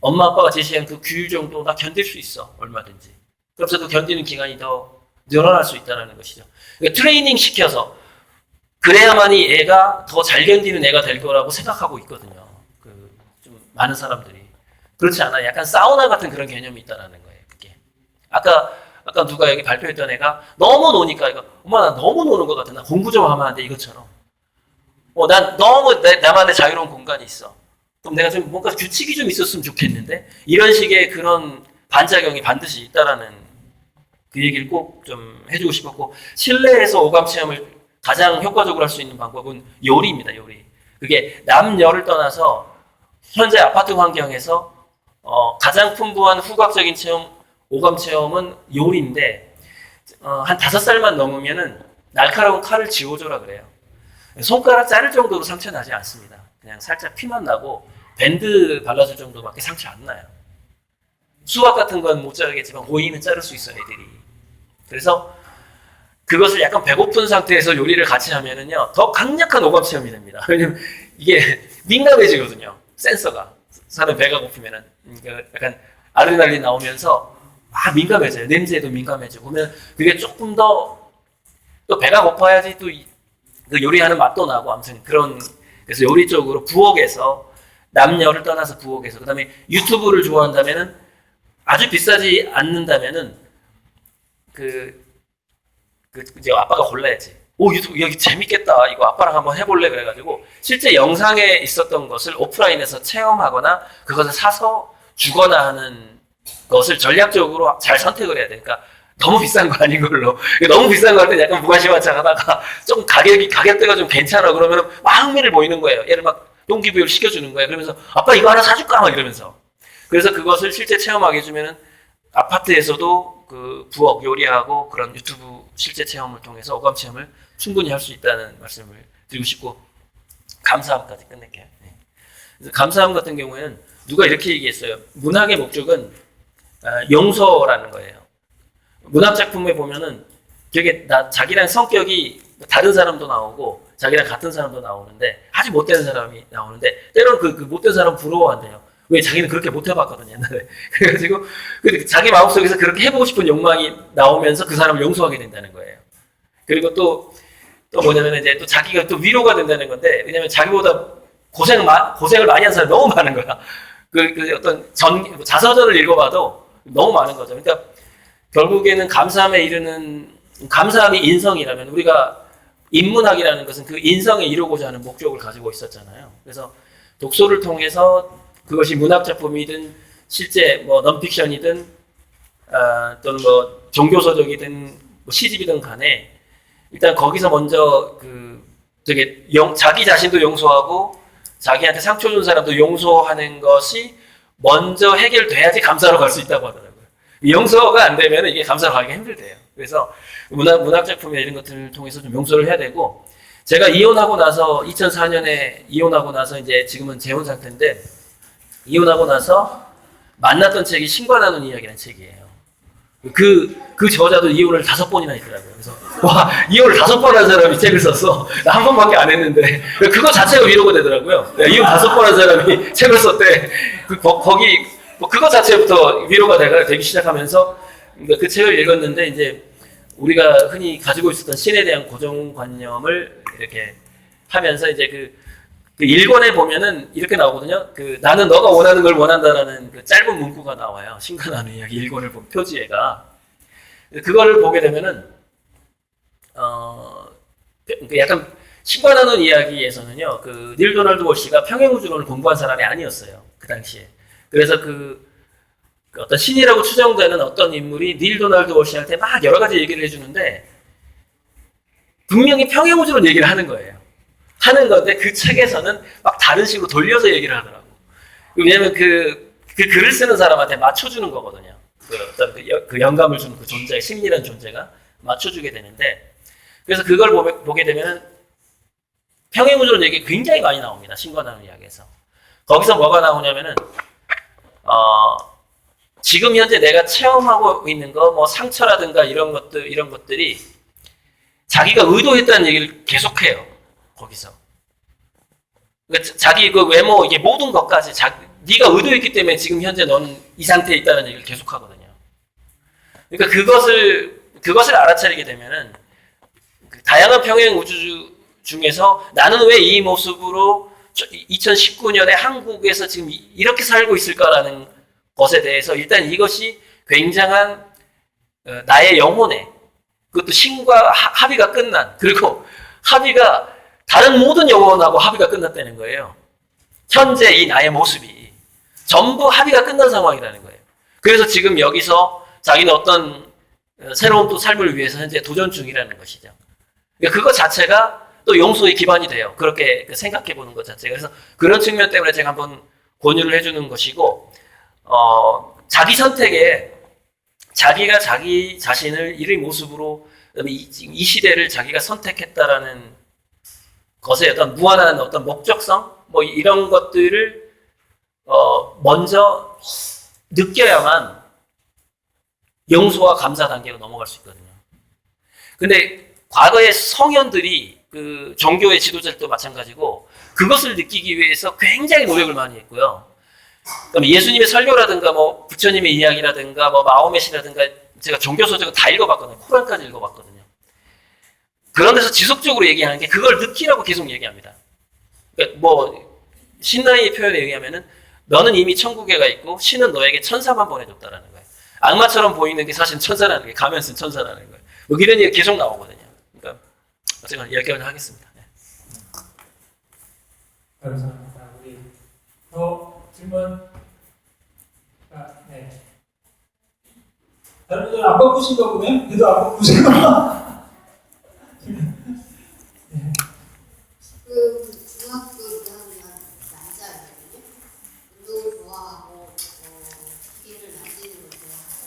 엄마 아빠가 제시한 그 규율 정도 나 견딜 수 있어. 얼마든지. 그러면서 그 견디는 기간이 더 늘어날 수 있다는 것이죠. 그러니까 트레이닝 시켜서 그래야만이 애가 더 잘 견디는 애가 될 거라고 생각하고 있거든요. 좀 많은 사람들이. 그렇지 않아요. 약간 사우나 같은 그런 개념이 있다는 거예요. 그게. 아까 누가 여기 발표했던 애가 너무 노니까 엄마 나 너무 노는 것 같아. 나 공부 좀 하면 안 돼. 이것처럼. 난 너무 나만의 자유로운 공간이 있어. 그럼 내가 좀 뭔가 규칙이 좀 있었으면 좋겠는데 이런 식의 그런 반작용이 반드시 있다라는 그 얘기를 꼭 좀 해주고 싶었고 실내에서 오감 체험을 가장 효과적으로 할 수 있는 방법은 요리입니다. 요리. 그게 남녀를 떠나서 현재 아파트 환경에서 가장 풍부한 후각적인 체험, 오감 체험은 요리인데 한 5살만 넘으면은 날카로운 칼을 쥐어줘라 그래요. 손가락 자를 정도로 상처 나지 않습니다. 그냥 살짝 피만 나고 밴드 발라줄 정도밖에 상처 안 나요. 수학 같은 건 못 자르겠지만 고이는 자를 수 있어요, 애들이. 그래서 그것을 약간 배고픈 상태에서 요리를 같이 하면은요, 더 강력한 오감 체험이 됩니다. 왜냐면 이게 민감해지거든요, 센서가. 사람 배가 고프면은. 그러니까 약간 아드레날린 나오면서 막 민감해져요. 냄새에도 민감해지고. 그러면 그게 조금 더 또 배가 고파야지 또 그 요리하는 맛도 나고 아무튼 그런 그래서 요리 쪽으로 부엌에서 남녀를 떠나서 부엌에서 그다음에 유튜브를 좋아한다면은 아주 비싸지 않는다면은 이제 아빠가 골라야지. 오 유튜브 여기 재밌겠다. 이거 아빠랑 한번 해볼래 그래가지고 실제 영상에 있었던 것을 오프라인에서 체험하거나 그것을 사서 주거나 하는 것을 전략적으로 잘 선택을 해야 되니까. 너무 비싼 거 아닌 걸로. 너무 비싼 거 할 때 약간 무관심하자 하다가 좀 가격대가 좀 괜찮아 그러면 막 흥미를 보이는 거예요. 얘를 막 동기부여를 시켜주는 거예요. 그러면서 아빠 이거 하나 사줄까? 막 이러면서. 그래서 그것을 실제 체험하게 해주면은 아파트에서도 그 부엌 요리하고 그런 유튜브 실제 체험을 통해서 오감 체험을 충분히 할 수 있다는 말씀을 드리고 싶고 감사함까지 끝낼게요. 네. 그래서 감사함 같은 경우에는 누가 이렇게 얘기했어요. 문학의 목적은 용서라는 거예요. 문학 작품에 보면은 되게 자기랑 성격이 다른 사람도 나오고 자기랑 같은 사람도 나오는데 아주 못된 사람이 나오는데 때로는 그 못된 사람 부러워한대요. 왜 자기는 그렇게 못 해봤거든요 옛날에. 그래가지고 자기 마음속에서 그렇게 해보고 싶은 욕망이 나오면서 그 사람을 용서하게 된다는 거예요. 그리고 또 뭐냐면 이제 또 자기가 또 위로가 된다는 건데 왜냐면 자기보다 고생을 많이 한 사람이 너무 많은 거야. 그 어떤 자서전을 읽어봐도 너무 많은 거죠. 그러니까 결국에는 감사함에 이르는 감사함이 인성이라면 우리가 인문학이라는 것은 그 인성에 이루고자 하는 목적을 가지고 있었잖아요. 그래서 독서를 통해서 그것이 문학 작품이든 실제 뭐 넌픽션이든 또는 뭐 종교서적이든 뭐 시집이든 간에 일단 거기서 먼저 되게 자기 자신도 용서하고 자기한테 상처 준 사람도 용서하는 것이 먼저 해결돼야지 감사로 갈 수 있다고 하더라고요. 용서가 안 되면 이게 감사로 가기가 힘들대요. 그래서 문학 작품이나 이런 것들을 통해서 좀 용서를 해야 되고 제가 이혼하고 나서 2004년에 이혼하고 나서 이제 지금은 재혼 상태인데 이혼하고 나서 만났던 책이 신과 나눈 이야기라는 책이에요. 그 저자도 이혼을 5번이나 했더라고요. 그래서 와 이혼을 5번 한 사람이 책을 썼어. 나 한 번밖에 안 했는데 그거 자체가 위로가 되더라고요. 이혼 5번 한 사람이 책을 썼대. 거기 그거 자체부터 위로가 되기 시작하면서 그 책을 읽었는데 이제 우리가 흔히 가지고 있었던 신에 대한 고정관념을 이렇게 하면서 이제 그 1권에 보면은 이렇게 나오거든요. 나는 너가 원하는 걸 원한다라는 그 짧은 문구가 나와요. 신과 나눈 이야기 1권을 보면 표지에가. 그거를 보게 되면은 그 약간 신관하는 이야기에서는요, 그 닐 도널드 워시가 평행우주론을 공부한 사람이 아니었어요. 그 당시에. 그래서 그 어떤 신이라고 추정되는 어떤 인물이 닐 도널드 워시한테 막 여러 가지 얘기를 해주는데 분명히 평행우주론 얘기를 하는 거예요. 하는 건데 그 책에서는 막 다른 식으로 돌려서 얘기를 하더라고. 왜냐면 그 글을 쓰는 사람한테 맞춰주는 거거든요. 그 어떤 그 영감을 주는 그 존재, 심리라는 존재가 맞춰주게 되는데, 그래서 그걸 보게 되면은 평행우주론 얘기 굉장히 많이 나옵니다. 신관하는 이야기에서. 거기서 뭐가 나오냐면은 지금 현재 내가 체험하고 있는 거, 뭐 상처라든가 이런 것들이 자기가 의도했다는 얘기를 계속해요. 거기서. 그러니까 자기 그 외모, 이게 모든 것까지 네가 의도했기 때문에 지금 현재 너는 이 상태에 있다는 얘기를 계속하거든요. 그러니까 그것을 알아차리게 되면은 그 다양한 평행 우주 중에서 나는 왜 이 모습으로 2019년에 한국에서 지금 이렇게 살고 있을까라는 것에 대해서 일단 이것이 굉장한 나의 영혼에, 그것도 신과 합의가 끝난, 그리고 합의가 다른 모든 영혼하고 합의가 끝났다는 거예요. 현재 이 나의 모습이 전부 합의가 끝난 상황이라는 거예요. 그래서 지금 여기서 자기는 어떤 새로운 또 삶을 위해서 현재 도전 중이라는 것이죠. 그러니까 그것 자체가 또 용서의 기반이 돼요. 그렇게 생각해 보는 것 자체가. 그래서 그런 측면 때문에 제가 한번 권유를 해주는 것이고, 자기 선택에 자기가 자기 자신을 이의 모습으로 이 시대를 자기가 선택했다라는 것에 어떤 무한한 어떤 목적성, 뭐 이런 것들을 먼저 느껴야만 용서와 감사 단계로 넘어갈 수 있거든요. 근데 과거의 성현들이 그 종교의 지도자들도 마찬가지고 그것을 느끼기 위해서 굉장히 노력을 많이 했고요. 그럼 예수님의 설교라든가 뭐 부처님의 이야기라든가 뭐 마호멧이라든가 제가 종교 서적을 다 읽어봤거든요. 코란까지 읽어봤거든요. 그런 데서 지속적으로 얘기하는 게 그걸 느끼라고 계속 얘기합니다. 그러니까 뭐 신라의 표현에 의하면은 너는 이미 천국에 가 있고 신은 너에게 천사만 보내줬다라는 거예요. 악마처럼 보이는 게 사실 천사라는 게 가면 쓴 천사라는 거예요. 뭐 이런 얘기 계속 나오거든요. 그러니까 제가 여기까지 하겠습니다. 네. 감사합니다. 우리 더 질문. 네. 다른 분들 안 바꾸신가 보네? 그래도 안 바꾸시나? 그 중학교 2학년 남자거든요. 운동을 좋아하고 기계를 만지는 걸 좋아하고.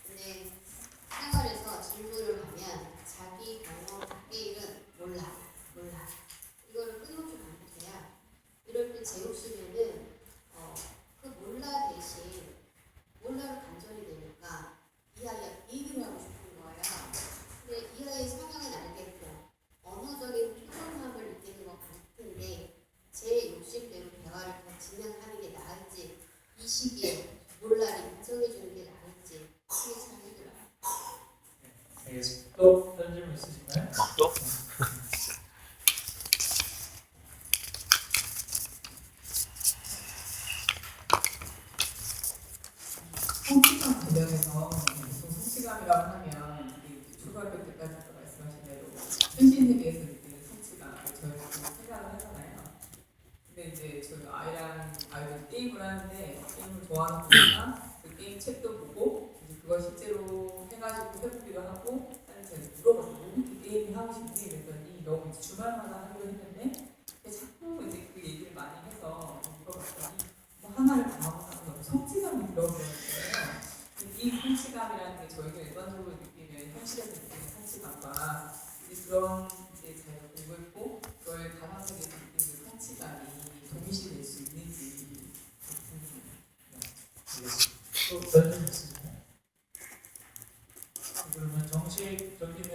근데 생활에서 질문을 하면 자기 경험 밖의 일은 몰라. 이거를 끊임없이 반복해야. 이럴 때 제옥 씨는 그 몰라 대신 몰라로 단절이 되니까 이 아이가 얘기를 하고 싶은 거예요. 근데 이 아이의 성향은 알겠고 언어적인 피곤함을 느끼는 것 같은데 제 욕심대로 대화를 더 진행하는 게 나을지 이 시기에 몰라를 인정해주는 게 나을지 그게 잘 힘들어요. 알겠습니다. 또 다른 질문 있으신가요? 또? 성취감 관련해서 보통 성취감이라고 하면 초등학교 때까지 말씀하신 대로 현실에 대해서 느끼는 성취감 저희가 생각을 하잖아요. 근데 이제 저희 아이들 게임을 하는데 게임을 좋아하는 거니까 그 게임 책도 보고 이제 그걸 실제로 해가지고 해보기도 하고 사실 제가 물어봤거든요. 게임이 하고 싶니? 그랬더니 너무 이제 주말마다 하기로 했는데 자꾸 이제 그 얘기를 많이 해서 물어봤더니 뭐 하나를 다 하고 나서 성취감이 들어오더라고요. 이 성취감이라는 게 저희가 일반적으로 느끼는 현실에서 느끼는 성취감과 그런 이제 자기가 공부했고 그걸 다방적에서 느끼는 성취감이 동시에 될 수 있는지 또 다른 질문 있으신가요? 그러면 정식적이는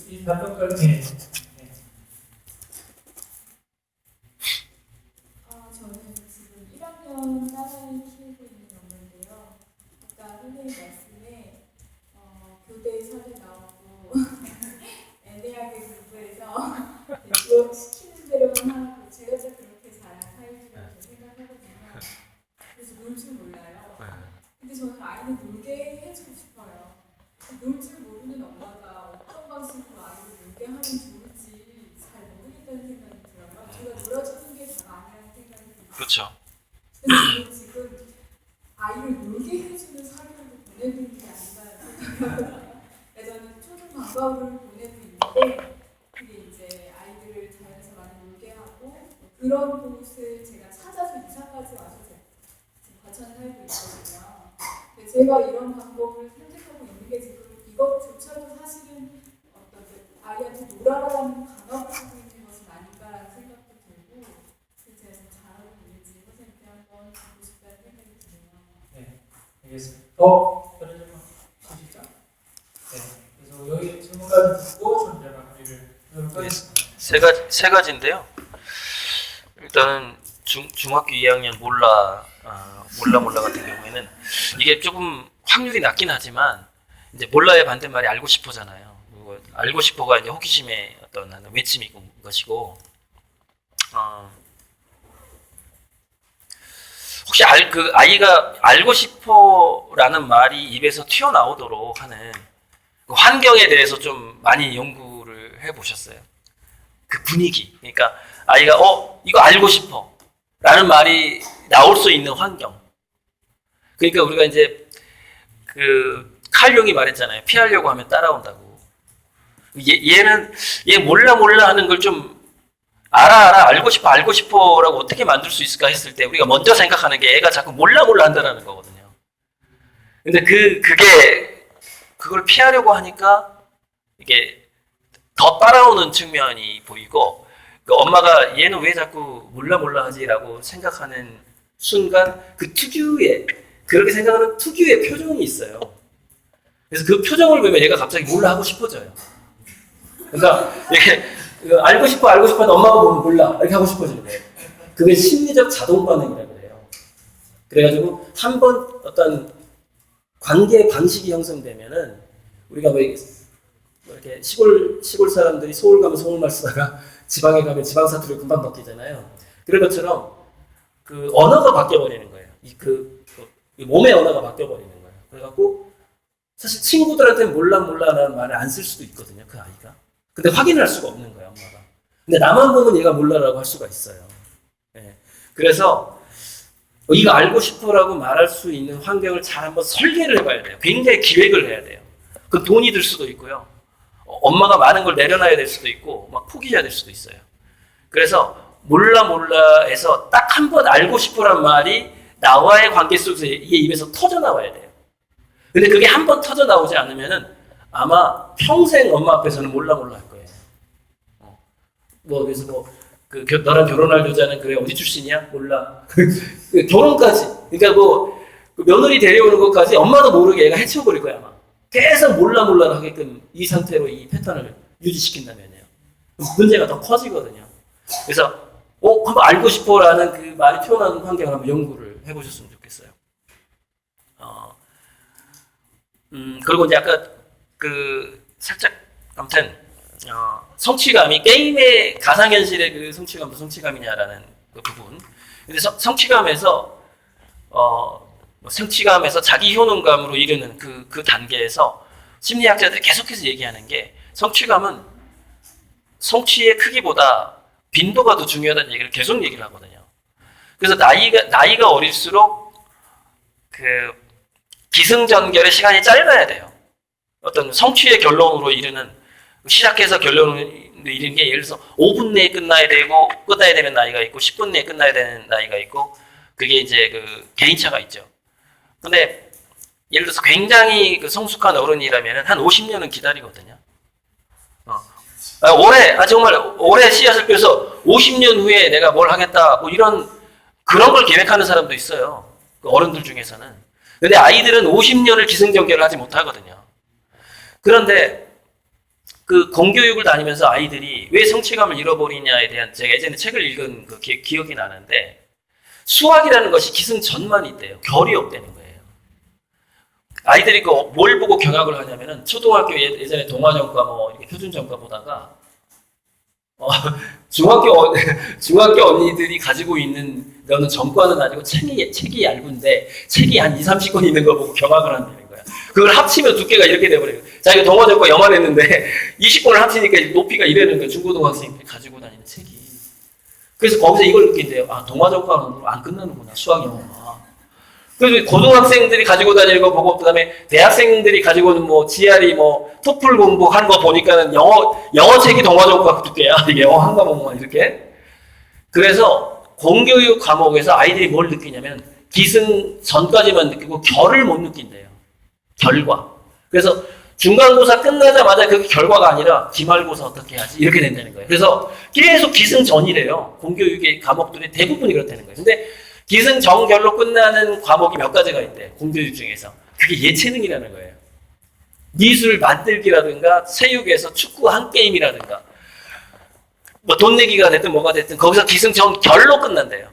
이 답변까지. 저는 지금 1학년 딸을 키우고 있는 엄마인데요. 아까 선생님 말씀에 교대 사례 나오고 애매하게 공부해서 또 시키는 대로만 하고 제가 그렇게 잘한 타입이라고 생각하거든요. 그래서 놀 줄 몰라요. 근데 저는 아이는 놀게 해주고 싶어요. 놀 줄 모르는 엄마가 어떤 방식으로 그렇죠. 근데 지금 아이를 놀게 해주는 사료를 보내는 게 아닌가 생각해요. 저는 초등 방과후를 보내고 있는데 그게 이제 아이들을 자연에서 많이 놀게 하고 그런 곳을 제가 찾아서 이사까지 와서 지금 과천에 살고 있거든요. 근데 제가 이런 방법을 선택하고 있는 게 지금 이것조차도 사실은 어떤 아이한테 놀아라라는 강압을 하고 있는 것은 아닌가라는 생각도 들고 제가 좀 잘하고 있는지 선생님께 한번 듣고 싶다는 생각이 드네요. 네, 알겠습니다. 다른 질문 있으시죠? 네, 그래서 여기 질문까지 듣고 좀 제가 마무리를 하도록 하겠습니다. 세 가지인데요. 일단은 중학교 2학년 몰라 같은 경우에는 이게 조금 확률이 낮긴 하지만 이제 몰라의 반대말이 알고 싶어잖아요. 그리고 알고 싶어가 이제 호기심의 어떤 하나 외침인 것이고, 혹시 그 아이가 알고 싶어라는 말이 입에서 튀어나오도록 하는 그 환경에 대해서 좀 많이 연구를 해보셨어요? 그 분위기. 그러니까 아이가 이거 알고 싶어 라는 말이 나올 수 있는 환경. 그러니까 우리가 이제 그 칼 용이 말했잖아요. 피하려고 하면 따라온다고. 얘 몰라 하는 걸 좀 알고 싶어라고 어떻게 만들 수 있을까 했을 때 우리가 먼저 생각하는 게 애가 자꾸 몰라 한다라는 거거든요. 근데 그걸 피하려고 하니까 이게 더 따라오는 측면이 보이고, 그 엄마가 얘는 왜 자꾸 몰라 하지라고 생각하는 순간 그 특유의, 그렇게 생각하는 특유의 표정이 있어요. 그래서 그 표정을 보면 얘가 갑자기 몰라 하고 싶어져요. 그러니까 이게 알고 싶어 하는데 엄마가 보면 몰라 이렇게 하고 싶어지는 거예요. 그게 심리적 자동 반응이라고 그래요. 그래가지고 한 번 어떤 관계 방식이 형성되면은 우리가 뭐 이렇게 시골 사람들이 서울 가면 서울말 쓰다가 지방에 가면 지방 사투리를 금방 바뀌잖아요. 그런 것처럼 그 언어가 바뀌어버리는 거예요. 그 몸의 언어가 바뀌어버리는 거예요. 그래갖고 사실 친구들한테는 몰라라는 말을 안 쓸 수도 있거든요, 그 아이가. 근데 확인을 할 수가 없는 거예요, 엄마가. 근데 나만 보면 얘가 몰라라고 할 수가 있어요. 네. 그래서 이거 알고 싶어라고 말할 수 있는 환경을 잘 한번 설계를 해봐야 돼요. 굉장히 기획을 해야 돼요. 그 돈이 들 수도 있고요. 엄마가 많은 걸 내려놔야 될 수도 있고 막 포기해야 될 수도 있어요. 그래서 몰라에서 딱 한 번 알고 싶어란 말이 나와의 관계 속에서 얘 입에서 터져 나와야 돼요. 근데 그게 한 번 터져 나오지 않으면은 아마 평생 엄마 앞에서는 몰라 할 거예요. 그래서 너랑 결혼할 여자는 그래 어디 출신이야? 몰라. 결혼까지. 그러니까 그 며느리 데려오는 것까지 엄마도 모르게 얘가 해치워버릴 거야 아마. 계속 몰라 하게끔 이 상태로 이 패턴을 유지시킨다면요. 문제가 더 커지거든요. 그래서 한번 알고 싶어라는 그 말이 표현하는 환경을 한번 연구를 해보셨으면 좋겠어요. 그리고 이제 아까 살짝 아무튼 성취감이 게임의 가상현실의 그 성취감도 성취감이냐라는 그 부분. 근데 성취감에서 성취감에서 자기 효능감으로 이르는 그 단계에서 심리학자들이 계속해서 얘기하는 게 성취감은 성취의 크기보다 빈도가 더 중요하다는 얘기를 계속 얘기를 하거든요. 그래서 나이가 어릴수록 그 기승전결의 시간이 짧아야 돼요. 어떤 성취의 결론으로 이르는 시작해서 결론으로 이르는 게 예를 들어서 5분 내에 끝나야 되는 나이가 있고 10분 내에 끝나야 되는 나이가 있고 그게 이제 그 개인차가 있죠. 근데 예를 들어서 굉장히 그 성숙한 어른이라면 한 50년은 기다리거든요. 정말 올해 씨앗을 펴서 50년 후에 내가 뭘 하겠다 뭐 그런 걸 계획하는 사람도 있어요. 그 어른들 중에서는. 근데 아이들은 50년을 기승전결을 하지 못하거든요. 그런데 그 공교육을 다니면서 아이들이 왜 성취감을 잃어버리냐에 대한 제가 예전에 책을 읽은 그 기억이 나는데 수학이라는 것이 기승전만 있대요. 결이 없다는 거예요. 아이들이 뭘 보고 경악을 하냐면은 초등학교 예전에 동화전과 이렇게 표준전과 보다가 중학교 언니들이 가지고 있는 너는 전과는 아니고 책이 얇은데 책이 한 20-30권 있는 거 보고 경악을 한다는 거야. 그걸 합치면 두께가 이렇게 돼버려요. 자기가 동화전과 영화냈는데 20권을 합치니까 높이가 이래는 거예요. 중고등학생들이 가지고 다니는 책이. 그래서 거기서 이걸 느낀대요. 아, 동화적과는 안 끝나는구나, 수학 영어가. 그래서 고등학생들이 가지고 다니는 거 보고, 그 다음에 대학생들이 가지고는 뭐, GRE 뭐, 토플 공부한 거 보니까는 영어 책이 동화적과 두께야. 이게 영어 한 과목만 이렇게. 그래서 공교육 과목에서 아이들이 뭘 느끼냐면, 기승 전까지만 느끼고 결을 못 느낀대요. 결과. 그래서 중간고사 끝나자마자 그게 결과가 아니라 기말고사 어떻게 해야지 이렇게 된다는 거예요. 그래서 계속 기승전이래요. 공교육의 과목들이 대부분이 그렇다는 거예요. 근데 기승전결로 끝나는 과목이 몇 가지가 있대. 공교육 중에서. 그게 예체능이라는 거예요. 미술 만들기라든가 체육에서 축구 한 게임이라든가 뭐 돈 내기가 됐든 뭐가 됐든 거기서 기승전결로 끝난대요.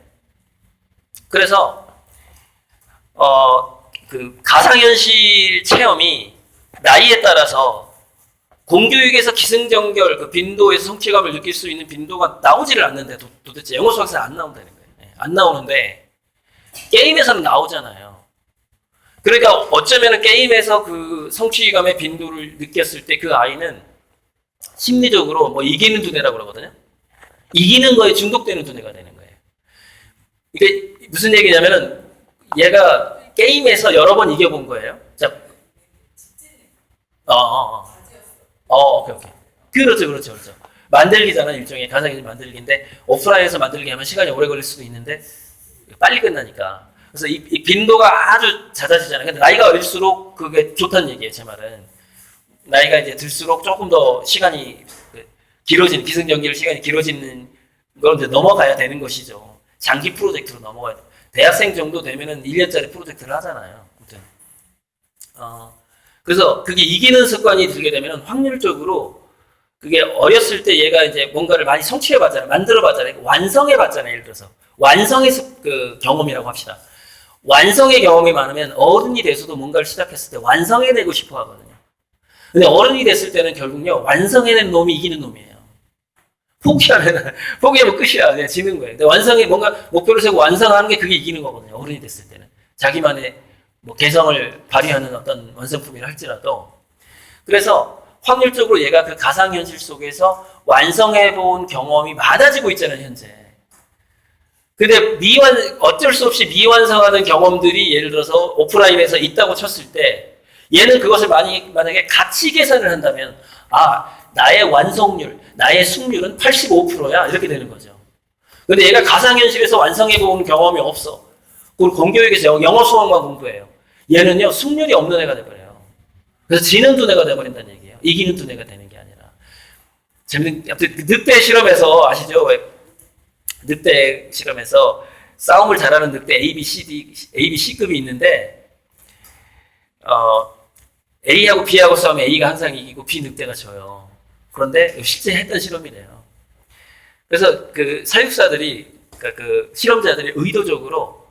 그래서 그 가상현실 체험이 나이에 따라서 공교육에서 기승전결 그 빈도에서 성취감을 느낄 수 있는 빈도가 나오지를 않는데 도대체 영어 수학에서 안 나온다는 거예요. 안 나오는데 게임에서는 나오잖아요. 그러니까 어쩌면 게임에서 그 성취감의 빈도를 느꼈을 때 그 아이는 심리적으로 뭐 이기는 두뇌라고 그러거든요. 이기는 거에 중독되는 두뇌가 되는 거예요. 이게 무슨 얘기냐면은 얘가 게임에서 여러 번 이겨본 거예요. 자, 오케이. 그렇죠. 만들기잖아, 일종의 가상현실 만들기인데, 오프라인에서 만들기 하면 시간이 오래 걸릴 수도 있는데, 빨리 끝나니까. 그래서 이 빈도가 아주 잦아지잖아요. 근데 나이가 어릴수록 그게 좋다는 얘기예요, 제 말은. 나이가 이제 들수록 조금 더 시간이 길어지는, 기승전결 시간이 길어지는 걸 이제 넘어가야 되는 것이죠. 장기 프로젝트로 넘어가야 돼요. 대학생 정도 되면은 1년짜리 프로젝트를 하잖아요. 아무튼. 그래서 그게 이기는 습관이 들게 되면 확률적으로 그게 어렸을 때 얘가 이제 뭔가를 많이 성취해봤잖아요. 만들어봤잖아요. 완성해봤잖아요. 예를 들어서. 완성의 그 경험이라고 합시다. 완성의 경험이 많으면 어른이 돼서도 뭔가를 시작했을 때 완성해내고 싶어 하거든요. 근데 어른이 됐을 때는 결국요, 완성해낸 놈이 이기는 놈이에요. 포기하면 끝이야. 그냥 지는 거예요. 근데 뭔가 목표를 세우고 완성하는 게 그게 이기는 거거든요. 어른이 됐을 때는. 자기만의 뭐 개성을 발휘하는 어떤 완성품이라 할지라도. 그래서 확률적으로 얘가 그 가상현실 속에서 완성해본 경험이 많아지고 있잖아요, 현재. 근데 어쩔 수 없이 미완성하는 경험들이 예를 들어서 오프라인에서 있다고 쳤을 때 얘는 그것을 만약에 가치 계산을 한다면 나의 완성률, 나의 승률은 85%야 이렇게 되는 거죠. 근데 얘가 가상현실에서 완성해본 경험이 없어. 그리고 공교육에서 영어 수학만 공부해요. 얘는요 승률이 없는 애가 돼버려요. 그래서 지는 두뇌가 돼버린다는 얘기예요. 이기는 두뇌가 되는 게 아니라. 재밌는 늑대 실험에서 아시죠? 늑대 실험에서 싸움을 잘하는 늑대 A, B, C급이 있는데 A하고 B하고 싸우면 A가 항상 이기고 B 늑대가 져요. 그런데 실제 했던 실험이래요. 그래서 그 사육사들이 그 실험자들이 의도적으로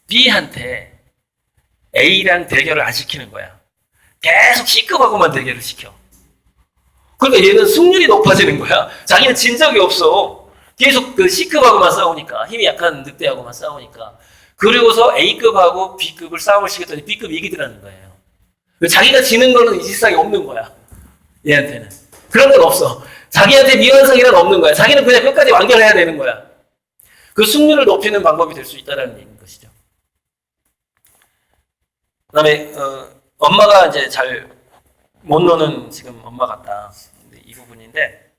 B한테 A랑 대결을 안 시키는 거야. 계속 C급하고만 대결을 시켜. 그러니까 얘는 승률이 높아지는 거야. 자기는 진 적이 없어. 계속 그 C급하고만 싸우니까, 힘이 약한 늑대하고만 싸우니까. 그리고서 A급하고 B급을 싸움을 시켰더니 B급이 이기더라는 거예요. 자기가 지는 거는 이 세상에 없는 거야. 얘한테는. 그런 건 없어. 자기한테 미완성이란 없는 거야. 자기는 그냥 끝까지 완결해야 되는 거야. 그 승률을 높이는 방법이 될 수 있다는 얘기인 것이죠. 그 다음에, 엄마가 이제 잘 못 노는 지금 엄마 같다. 이 부분인데,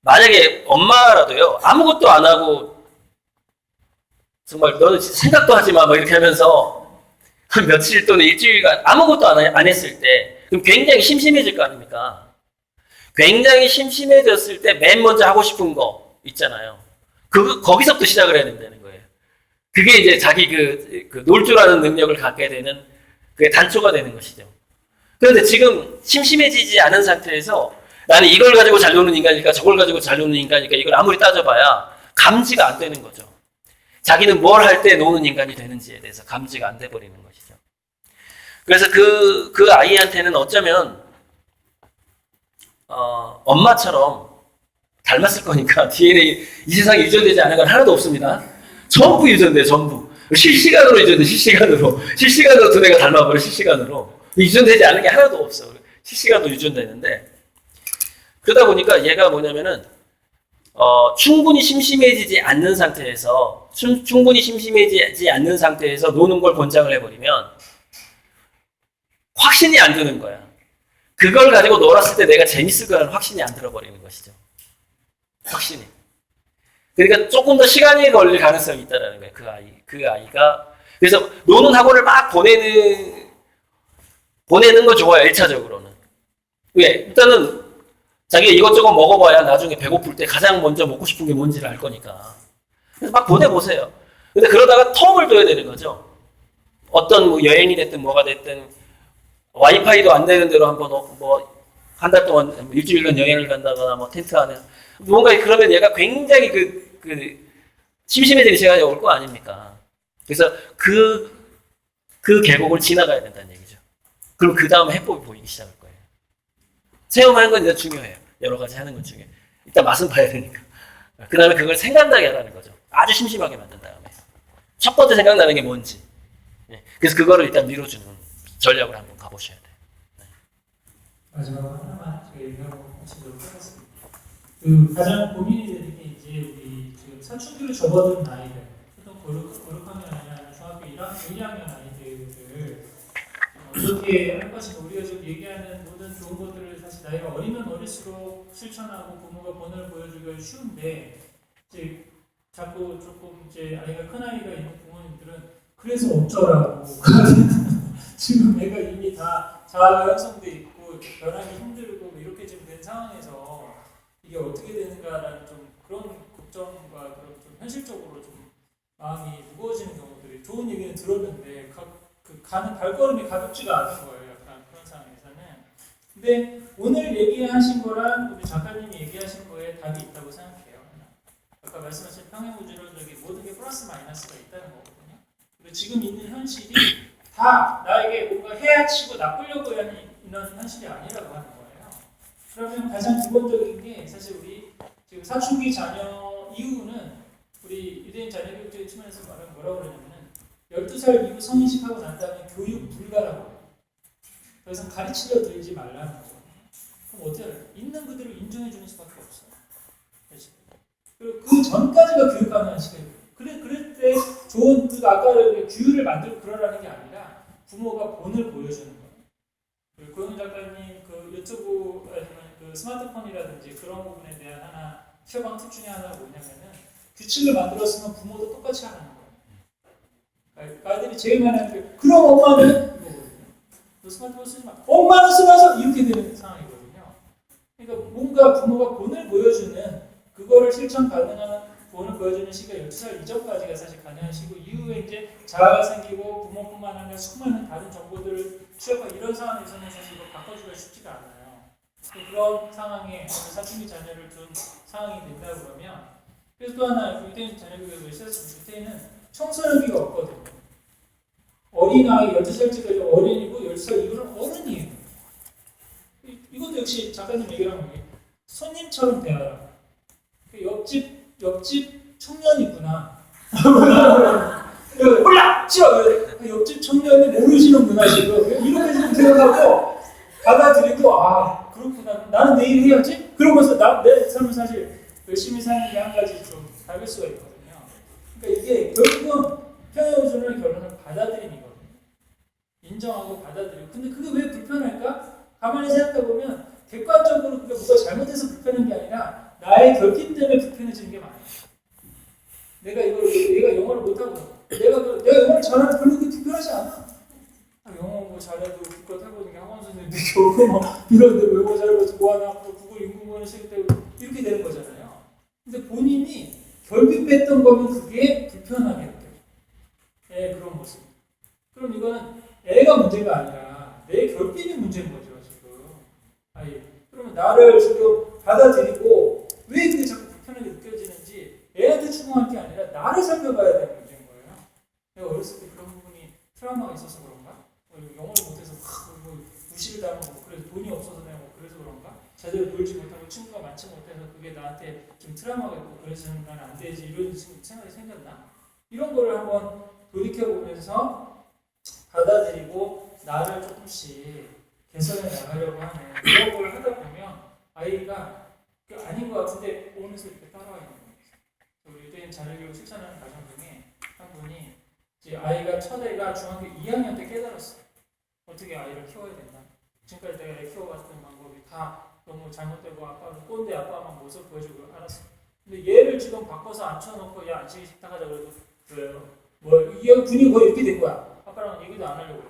만약에 엄마라도요, 아무것도 안 하고, 정말 너는 진짜 생각도 하지 마, 이렇게 하면서, 한 며칠 또는 일주일간 아무것도 안 했을 때, 그럼 굉장히 심심해질 거 아닙니까? 굉장히 심심해졌을 때 맨 먼저 하고 싶은 거 있잖아요. 거기서부터 시작을 해야 된다는 거예요. 그게 이제 자기 놀 줄 아는 능력을 갖게 되는, 그게 단초가 되는 것이죠. 그런데 지금 심심해지지 않은 상태에서 나는 이걸 가지고 잘 노는 인간일까, 저걸 가지고 잘 노는 인간일까, 이걸 아무리 따져봐야 감지가 안 되는 거죠. 자기는 뭘 할 때 노는 인간이 되는지에 대해서 감지가 안 돼버리는 것이죠. 그래서 그 아이한테는 어쩌면, 엄마처럼 닮았을 거니까 DNA, 이 세상에 유전되지 않은 건 하나도 없습니다. 전부 유전돼요, 전부. 실시간으로 유전돼, 실시간으로 두뇌가 닮아버려, 실시간으로. 유전되지 않은 게 하나도 없어. 실시간도 유전되는데, 그러다 보니까 얘가 뭐냐면은 충분히 심심해지지 않는 상태에서 충분히 심심해지지 않는 상태에서 노는 걸 권장을 해버리면 확신이 안 드는 거야. 그걸 가지고 놀았을 때 내가 재밌을 거라는 확신이 안 들어버리는 것이죠. 확신이. 그러니까 조금 더 시간이 걸릴 가능성이 있다는 거예요. 그 아이가. 그래서 노는 학원을 막 보내는 거 좋아요. 1차적으로는. 왜? 일단은 자기가 이것저것 먹어봐야 나중에 배고플 때 가장 먼저 먹고 싶은 게 뭔지를 알 거니까. 그래서 막 보내보세요. 근데 그러다가 텀을 둬야 되는 거죠. 어떤 뭐 여행이 됐든 뭐가 됐든 와이파이도 안 되는 대로 한번 뭐 한 달 동안 일주일간 여행을 간다거나 뭐 텐트 안에 뭔가 그러면 얘가 굉장히 심심해지는 시간이 올 거 아닙니까? 그래서 그 계곡을 지나가야 된다는 얘기죠. 그럼 그 다음에 해법이 보이기 시작할 거예요. 체험하는 건 이제 중요해요. 여러 가지 하는 건 중요해요. 일단 맛은 봐야 되니까. 그 다음에 그걸 생각나게 하라는 거죠. 아주 심심하게 만든 다음에. 첫 번째 생각나는 게 뭔지. 그래서 그거를 일단 밀어주는 전략을 한번 가보셔야 돼요. 마지막으로 하나만 제가 얘기하고 마치도록 하겠습니다. 그 가장 고민이 되는 게 이제 우리 지금 사춘기로 접어든 아이들, 보통 고육학년 아니면 중학교 1학년 아이들을 어떻게 할 것인가. 우리가 지금 얘기하는 모든 좋은 것들을 사실 나이가 어리면 어릴수록 실천하고 부모가 본을 보여주기가 쉬운데 이제 자꾸 조금 이제 아이가 큰 아이가 있는 부모님들은 그래서 어쩌라고 지금 애가 이미 다 자아가 형성돼 있고 이렇게 변하기 힘들고 뭐 이렇게 지금 된 상황에서 이게 어떻게 되는가라는 좀 그런 걱정과 그런 좀 현실적으로 좀 마음이 무거워지는 경우들이 좋은 얘기는 들었는데 가는 발걸음이 가볍지가 않은 거예요. 약간 그런 상황에서는. 근데 오늘 얘기하신 거랑 우리 작가님이 얘기하신 거에 답이 있다고 생각해요. 아까 말씀하신 평행우주론적인 모든 게 플러스 마이너스가 있다는 거거든요. 그리고 지금 있는 현실이 다 나에게 뭔가 해야치고 나쁘려고 하는 현실이 아니라고 하는 거예요. 그러면 가장 기본적인 게 사실 우리 지금 사춘기 자녀 이후는 우리 유대인 자녀 교육적인 측면에서 말하면 뭐라고 그러냐면은 12살 이후 성인식하고 난 다음에 교육 불가라고 해요. 더 이상 가르치려 들지 말라는 거죠. 그럼 어떻게 해요? 있는 그대로 인정해 주는 수밖에 없어요. 그리고 그 전까지가 교육 가능한 시간이에요. 그럴 때 좋은 아까 규율을 만들고 그러라는 게 아니라 부모가 본을 보여주는 거예요. 그리고 고영 작가님 그 유튜브 아니면 그 스마트폰이라든지 그런 부분에 대한 하나 최강 팁 중에 하나가 뭐냐면은 규칙을 만들었으면 부모도 똑같이 하는 거예요. 아이들이 제일 많이 하는 게 그럼 엄마는 이거거든요. 너 스마트폰 쓰지 마. 엄마는 쓰면서 이렇게 되는 상황이거든요. 그러니까 뭔가 부모가 본을 보여주는 그거를 실천 가능한 본을 보여주는 시기가 12살 이전까지가 사실 가능한 시고 이후에 이제 자아가 생기고 부모뿐만 아니라 수많은 다른 정보들을 취업하고 이런 상황에서는 사실 이거 바꿔주기가 쉽지가 않아요. 그런 상황에 사춘기 자녀를 둔 상황이 된다 그러면 그래서 또 하나 유대인 자녀교육을 시작했으면 유대인은 청소년기가 없거든요. 어린아이 12살까지 어린이고 10살 이후는 어른이에요. 이것도 역시 작가님 얘기랑 손님처럼 대하라. 옆집 청년이구나. 몰라! 싫어! 옆집 청년이 모르시는구나, 지금. 이렇게 좀 생각하고, 받아들이고, 아, 그렇구나. 나는 내일 해야지? 그러면서 내 삶을 사실 열심히 사는 게 한 가지 좀 다를 수가 있거든요. 그러니까 이게 결국은 평행우주론의 결론은 받아들임이거든요. 인정하고 받아들이고. 근데 그게 왜 불편할까? 가만히 생각해보면, 객관적으로 그게 뭐가 잘못해서 불편한 게 아니라, 나의 결핍 때문에 불편해지는 게 많아요. 내가 영어를 못하고 내가 영어를 잘하면 별로 그렇게 불편하지 않아. 영어 뭐 잘해도 기껏 해보는 게 학원 선생님들 겨우 막 이런데 영어 잘해서 뭐하나 구글 인공지능 시작되고 이렇게 되는 거잖아요. 근데 본인이 결핍했던 거면 그게 불편하게 느껴요. 애의 그런 모습. 그럼 이거는 애가 문제가 아니라 내 결핍이 문제인 거죠 지금. 그러면 나를 지금 받아들이고 왜 그게 자꾸 불편하게 느껴지는지 애한테 추궁할 게 아니라 나를 살펴봐야 되는 문제인 거예요. 내가 어렸을 때 그런 부분이 트라우마가 있어서 그런가? 영어를 못해서 뭐 무시를 당하고 그래서 돈이 없어서 내가 뭐 그래서 그런가? 제대로 놀지 못하고 친구가 많지 못해서 그게 나한테 좀 트라우마가 있고 그래서 난 안 되지 이런 생각이 생겼나? 이런 거를 한번 돌이켜보면서 받아들이고 나를 조금씩 개선해 나가려고 하는 이런 걸 하다 보면 아이가 아닌 것 같은데 오면서 이렇게 따라와 있는 거예요. 우리 유대인 자녀교육 실천하는 과정 중에 한 분이 이제 아이가 첫애가 중학교 2학년 때 깨달았어요. 어떻게 아이를 키워야 된다. 지금까지 내가 애 키워왔던 방법이 다 너무 잘못되고 아빠는 꼰대 아빠만 모습 보여주고 알았어. 근데 얘를 지금 바꿔서 앉혀놓고 야 안식이 식탁 하자 그래도 그래요. 뭐 이 분이 거의 이렇게 된 거야. 아빠랑 얘기도 안 하려고.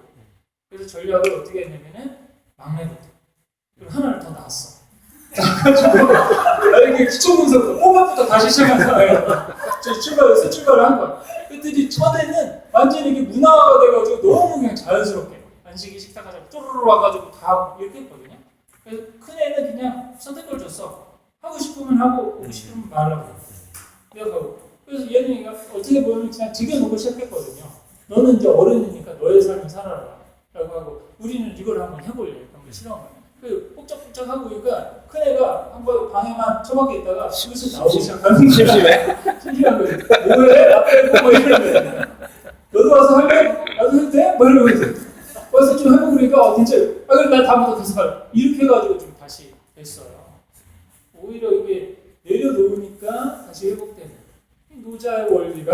그래서 전략을 어떻게 했냐면은 막내부터. 그리고 하나를 더 낳았어. 이렇게 기초 분석으로 뽀밥부터 다시 시작한 거예요. 새 출발을 한 거야. 그랬더니 첫에는 완전히 이게 문화가 돼가지고 너무 그냥 자연스럽게 안식이 식탁 하자 쪼르르 와가지고 다 이렇게 했거든요. 그래서 큰 애는 그냥 선택을 줬어. 하고 싶으면 하고 오고 싶으면 말하고. 그래서 얘는 어떻게 보면 그냥 지겨놓고 시작했거든요. 너는 이제 어른이니까 너의 삶을 살아라. 라고 하고 우리는 이걸 한번 해볼래. 그런 거 싫어한 거야. 그 복잡복잡 하고 그러니까 큰 애가 한번 방에만 처박혀 있다가 슬슬 나오기 시작하는 거야. 심심한 거지. 뭐해? 아빠 해보고 뭐 이러는 거야. 너도 와서 할래? 나도 해도 돼? 뭐 이러면서 와서 좀 해보고 그러니까 진짜 그래 난 다음부터 계속 할래. 이렇게 해가지고 좀 다시 됐어요. 오히려 이게 내려놓으니까 다시 회복되는 노자의 원리가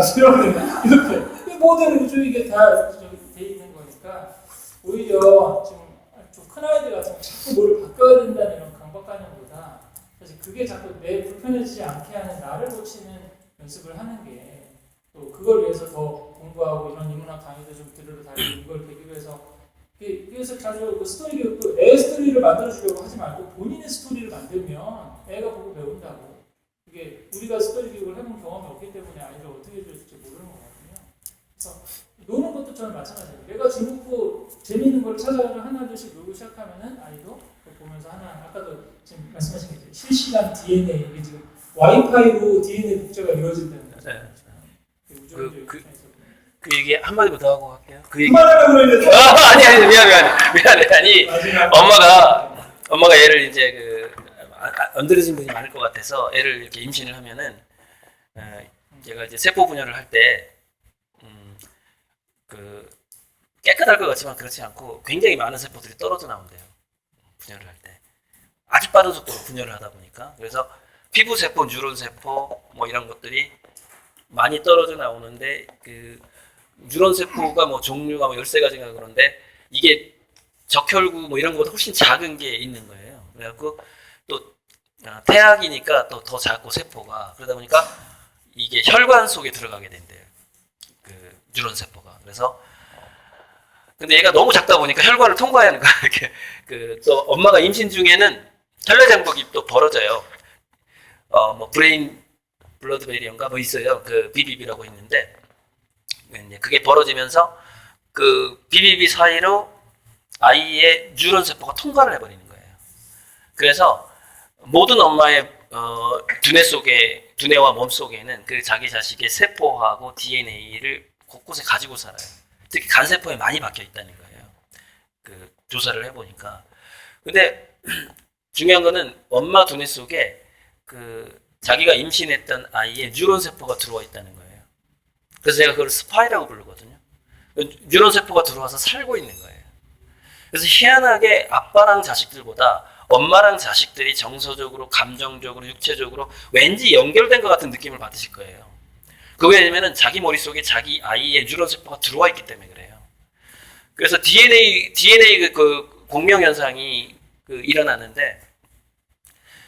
이렇게 모든 우주 이게 다 돼 있는 거니까 오히려 지금 좀 큰 아이들 같은 자꾸 뭐를 바꿔야 된다는 이런 강박관념보다 사실 그게 자꾸 내 불편해지지 않게 하는 나를 고치는 연습을 하는 게 또 그걸 위해서 더 공부하고 이런 인문학 강의도 좀 들으러 다니고 이걸 계기로 해서 그래서 자주 그 스토리 교육도 애 스토리를 만들어주려고 하지 말고 본인의 스토리를 만들면 애가 보고 배운다고. 이게 우리가 스토리 교육을 해본 경험이 없기 때문에 아이를 어떻게 해줄지 모르는 거거든요. 그래서 노는 것도 저는 마찬가지예요. 내가 재밌고 재미있는 걸 찾아서 하나둘씩 놀고 시작하면은 아이도 보면서 하나 아까도 지금 말씀하신 게 실시간 DNA 이게 지금 와이파이로 DNA 복제가 이루어진다는 거죠. 네. 그 얘기 한마디만 더 하고 할게요. 그 얘기. 그만하려고 그러는데. 아니 미안해. 아니 엄마가 얘를 이제 얹어진 분이 많을 것 같아서 애를 이렇게 임신을 하면은 얘가 이제 세포 분열을 할 때 깨끗할 것 같지만 그렇지 않고 굉장히 많은 세포들이 떨어져 나온대요. 분열을 할 때 아주 빠른 속도로 분열을 하다 보니까 그래서 피부 세포, 뉴런 세포 뭐 이런 것들이 많이 떨어져 나오는데 그 뉴런 세포가 뭐 종류가 뭐 13가지가 그런데 이게 적혈구 뭐 이런 것보다 훨씬 작은 게 있는 거예요. 그래갖고 또 태학이니까 또 더 작고 세포가 그러다 보니까 이게 혈관 속에 들어가게 된대요. 그 뉴런 세포가. 그래서 근데 얘가 너무 작다 보니까 혈관을 통과해야 하는 거야. 이렇게 또 엄마가 임신 중에는 혈내 장벽이 또 벌어져요. 뭐 브레인 블러드 베리어인가 뭐 있어요. 그 BBB라고 있는데 그게 벌어지면서 그 BBB 사이로 아이의 뉴런 세포가 통과를 해버리는 거예요. 그래서 모든 엄마의 두뇌와 몸 속에는 그 자기 자식의 세포하고 DNA를 곳곳에 가지고 살아요. 특히 간 세포에 많이 박혀 있다는 거예요. 그 조사를 해보니까. 근데 중요한 거는 엄마 두뇌 속에 그 자기가 임신했던 아이의 뉴런 세포가 들어와 있다는 거예요. 그래서 제가 그걸 스파이라고 부르거든요. 뉴런 세포가 들어와서 살고 있는 거예요. 그래서 희한하게 아빠랑 자식들보다 엄마랑 자식들이 정서적으로, 감정적으로, 육체적으로 왠지 연결된 것 같은 느낌을 받으실 거예요. 그게 왜냐면은 자기 머릿속에 자기 아이의 뉴런 세포가 들어와 있기 때문에 그래요. 그래서 DNA 그 공명 현상이 일어나는데,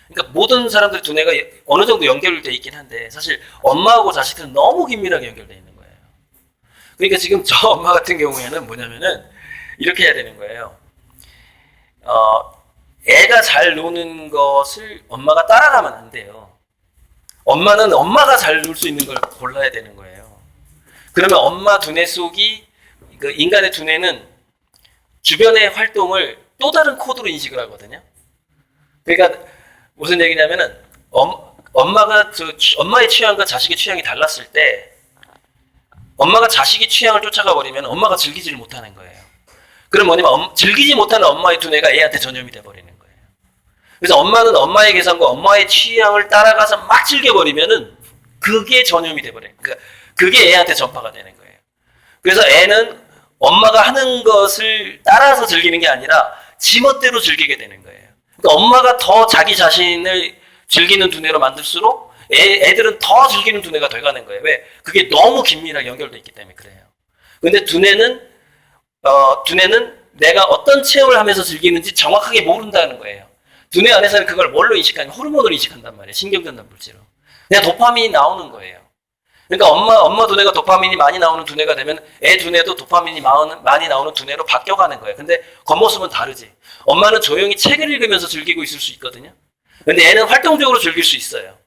그러니까 모든 사람들 두뇌가 어느 정도 연결되어 있긴 한데 사실 엄마하고 자식들은 너무 긴밀하게 연결되어 있는 거예요. 그러니까 지금 저 엄마 같은 경우에는 뭐냐면은 이렇게 해야 되는 거예요. 애가 잘 노는 것을 엄마가 따라가면 안 돼요. 엄마는 엄마가 잘 놀 수 있는 걸 골라야 되는 거예요. 그러면 엄마 두뇌 속이 그 인간의 두뇌는 주변의 활동을 또 다른 코드로 인식을 하거든요. 그러니까 무슨 얘기냐면은 엄마가 엄마의 취향과 자식의 취향이 달랐을 때 엄마가 자식의 취향을 쫓아가 버리면 엄마가 즐기지를 못하는 거예요. 그럼 뭐냐면 즐기지 못하는 엄마의 두뇌가 애한테 전염이 돼 버리는 거예요. 그래서 엄마는 엄마의 계산과 엄마의 취향을 따라가서 막 즐겨버리면은 그게 전염이 돼 버려요. 그러니까 그게 애한테 전파가 되는 거예요. 그래서 애는 엄마가 하는 것을 따라서 즐기는 게 아니라 지멋대로 즐기게 되는 거예요. 그러니까 엄마가 더 자기 자신을 즐기는 두뇌로 만들수록 애들은 더 즐기는 두뇌가 돼가는 거예요. 왜? 그게 너무 긴밀하게 연결돼 있기 때문에 그래요. 근데 두뇌는 내가 어떤 체험을 하면서 즐기는지 정확하게 모른다는 거예요. 두뇌 안에서는 그걸 뭘로 인식하냐면 호르몬으로 인식한단 말이에요. 신경전달 물질로. 그냥 도파민이 나오는 거예요. 그러니까 엄마 두뇌가 도파민이 많이 나오는 두뇌가 되면 애 두뇌도 도파민이 많이 나오는 두뇌로 바뀌어가는 거예요. 근데 겉모습은 다르지. 엄마는 조용히 책을 읽으면서 즐기고 있을 수 있거든요. 근데 애는 활동적으로 즐길 수 있어요.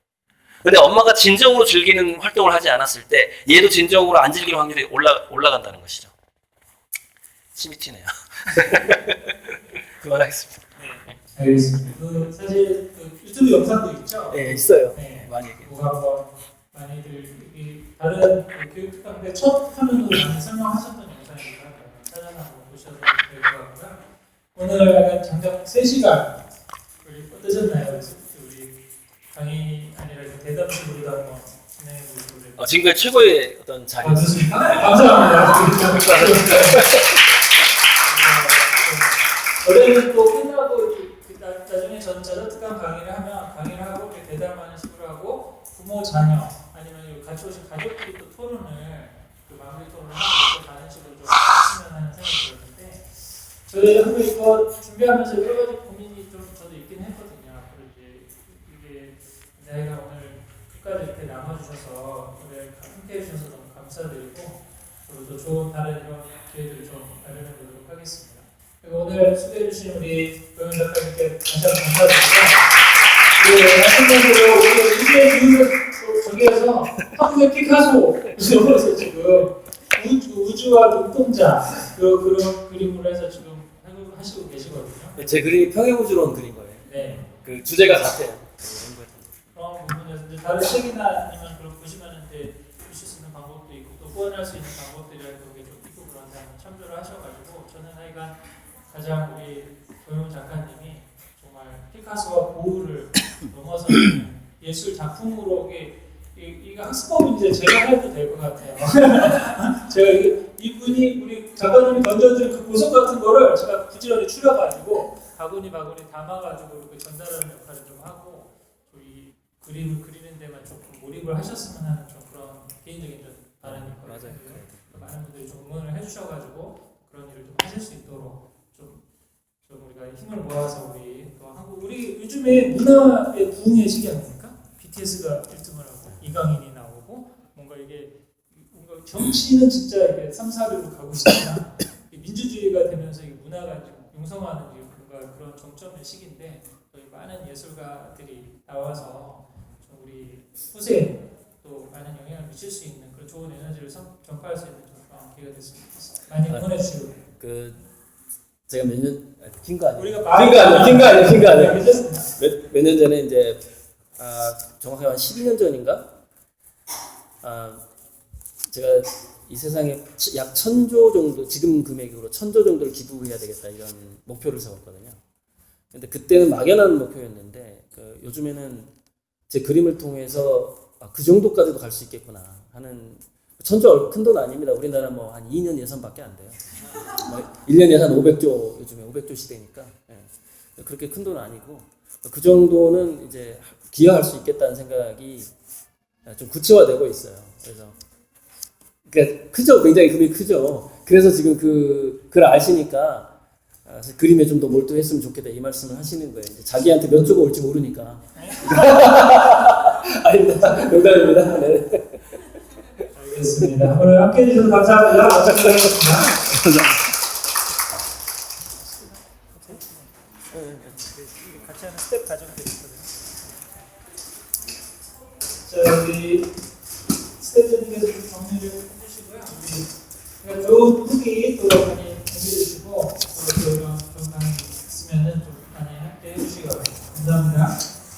근데 엄마가 진정으로 즐기는 활동을 하지 않았을 때 얘도 진정으로 안 즐길 확률이 올라간다는 것이죠. 심이 튀네요. 그만하겠습니다. 알겠습니다. 그 사실 그 유튜브 영상도 있죠? 네, 있어요. 네. 많이 얘기해요. 그거 한번 많이들 다른 교육기관 때 첫 화면으로 많이 설명하셨던 영상이니까 찾아서 보셔도 될 것 같고요. 오늘 약간 장작 3시간 우리 어떠셨나요? 우리 강의 아니라 대담식으로도 한번 진행해 보시고 지금까지 최고의 어떤 자리였습니다. 감사합니다. 원래는 또 끝나고 나중에 저는 자전특강 강의를 하면 강의를 하고 이렇게 대담하는 식으로 하고 부모 자녀 아니면 같이 오신 가족끼리 또 토론을 그 마무리 토론을 하고 또 다른 식으로 좀 했으면 하는 생각이 들었는데 저희 한번 이거 준비하면서 여러 가지 고민이 좀 저도 있긴 했거든요. 그리고 이게 내가 오늘 끝까지 이렇게 남아주셔서 오늘 함께 해주셔서 너무 감사드리고 그리고 또 좋은 다른 이런 기회들을 좀 마련해 보도록 하겠습니다. 그리고 오늘 소개해주신 우리 고영 작가님께 다시 한번 감사드리고요. 마찬가지로 우리 주제 기운을 저기에서 한국의 피카소에서 지금 우주와 눈동자 그런 그림으로 해서 지금 하시고 계시거든요. 제 그림이 평행우주론 그린 거예요. 네. 그 주제가 같아요. 그런 부분에서 이제 다른 책이나 아니면 그런 보시면 이제 보실 수 있는 방법도 있고 또 후원할 수 있는 방법들이랑 그게 좀 있고 그런데 한번 참조를 하셔가지고 저는 하여간 가장 우리 고영 작가님이 정말 피카소와 고흐를 넘어서는 예술 작품으로 이게 학습법인데 제가 해도 될 것 같아요. 제가 이분이 우리 작가님이 던져준 그 보석 같은 거를 제가 부지런히 추려가지고 바구니 담아가지고 이렇게 전달하는 역할을 좀 하고 이 그림을 그리는 데만 조금 몰입을 하셨으면 하는 좀 그런 개인적인 좀 바람이 있거든요. 맞아요. 많은 분들이 좀 응원을 해주셔가지고 그런 일을 좀 하실 수 있도록 좀 우리가 힘을 모아서 우리 요즘에 문화의 부흥의 시기 아닙니까? BTS가 1등을 하고 이강인이 나오고 뭔가 정치는 진짜 이게 3, 4류로 가고 있으나 민주주의가 되면서 이 문화가 좀 융성하는 뭔가 그런 정점의 시기인데 저희 많은 예술가들이 나와서 좀 우리 후세에 또 많은 영향을 미칠 수 있는 그런 좋은 에너지를 전파할 수 있는 그런 기회가 됐으면 좋겠습니다. 많이 응원해 주시고 제가 몇 년 핀거 아니에요? 우리가 핀거 아니에요? 괜찮습니다. 몇 년 전에 이제 정확하게 한 12년 전인가? 제가 이 세상에 약 1,000조 정도 지금 금액으로 1,000조 정도를 기부해야 되겠다 이런 목표를 세웠거든요. 근데 그때는 막연한 목표였는데 요즘에는 제 그림을 통해서 그 정도까지도 갈 수 있겠구나 하는 1,000조 큰 돈 아닙니다. 우리나라 뭐 한 2년 예산밖에 안 돼요. 1년 예산 500조 요즘에 500조 시대니까 그렇게 큰 돈은 아니고 그 정도는 이제 기여할 수 있겠다는 생각이 좀 구체화되고 있어요. 그래서 그러니까 크죠. 굉장히 금액이 크죠. 그래서 지금 그걸 아시니까 그림에 좀 더 몰두했으면 좋겠다 이 말씀을 하시는 거예요. 이제 자기한테 몇 조가 올지 모르니까. 아닙니다. 농담입니다. 네. 알겠습니다. 오늘 함께 해주셔서 감사합니다. 마치겠습니다. 같이 하는 스텝 과정들이 있거든요. 자, 우리 스텝들님께서 좀 정리를 해주시고요. 우리 좋은 후기 또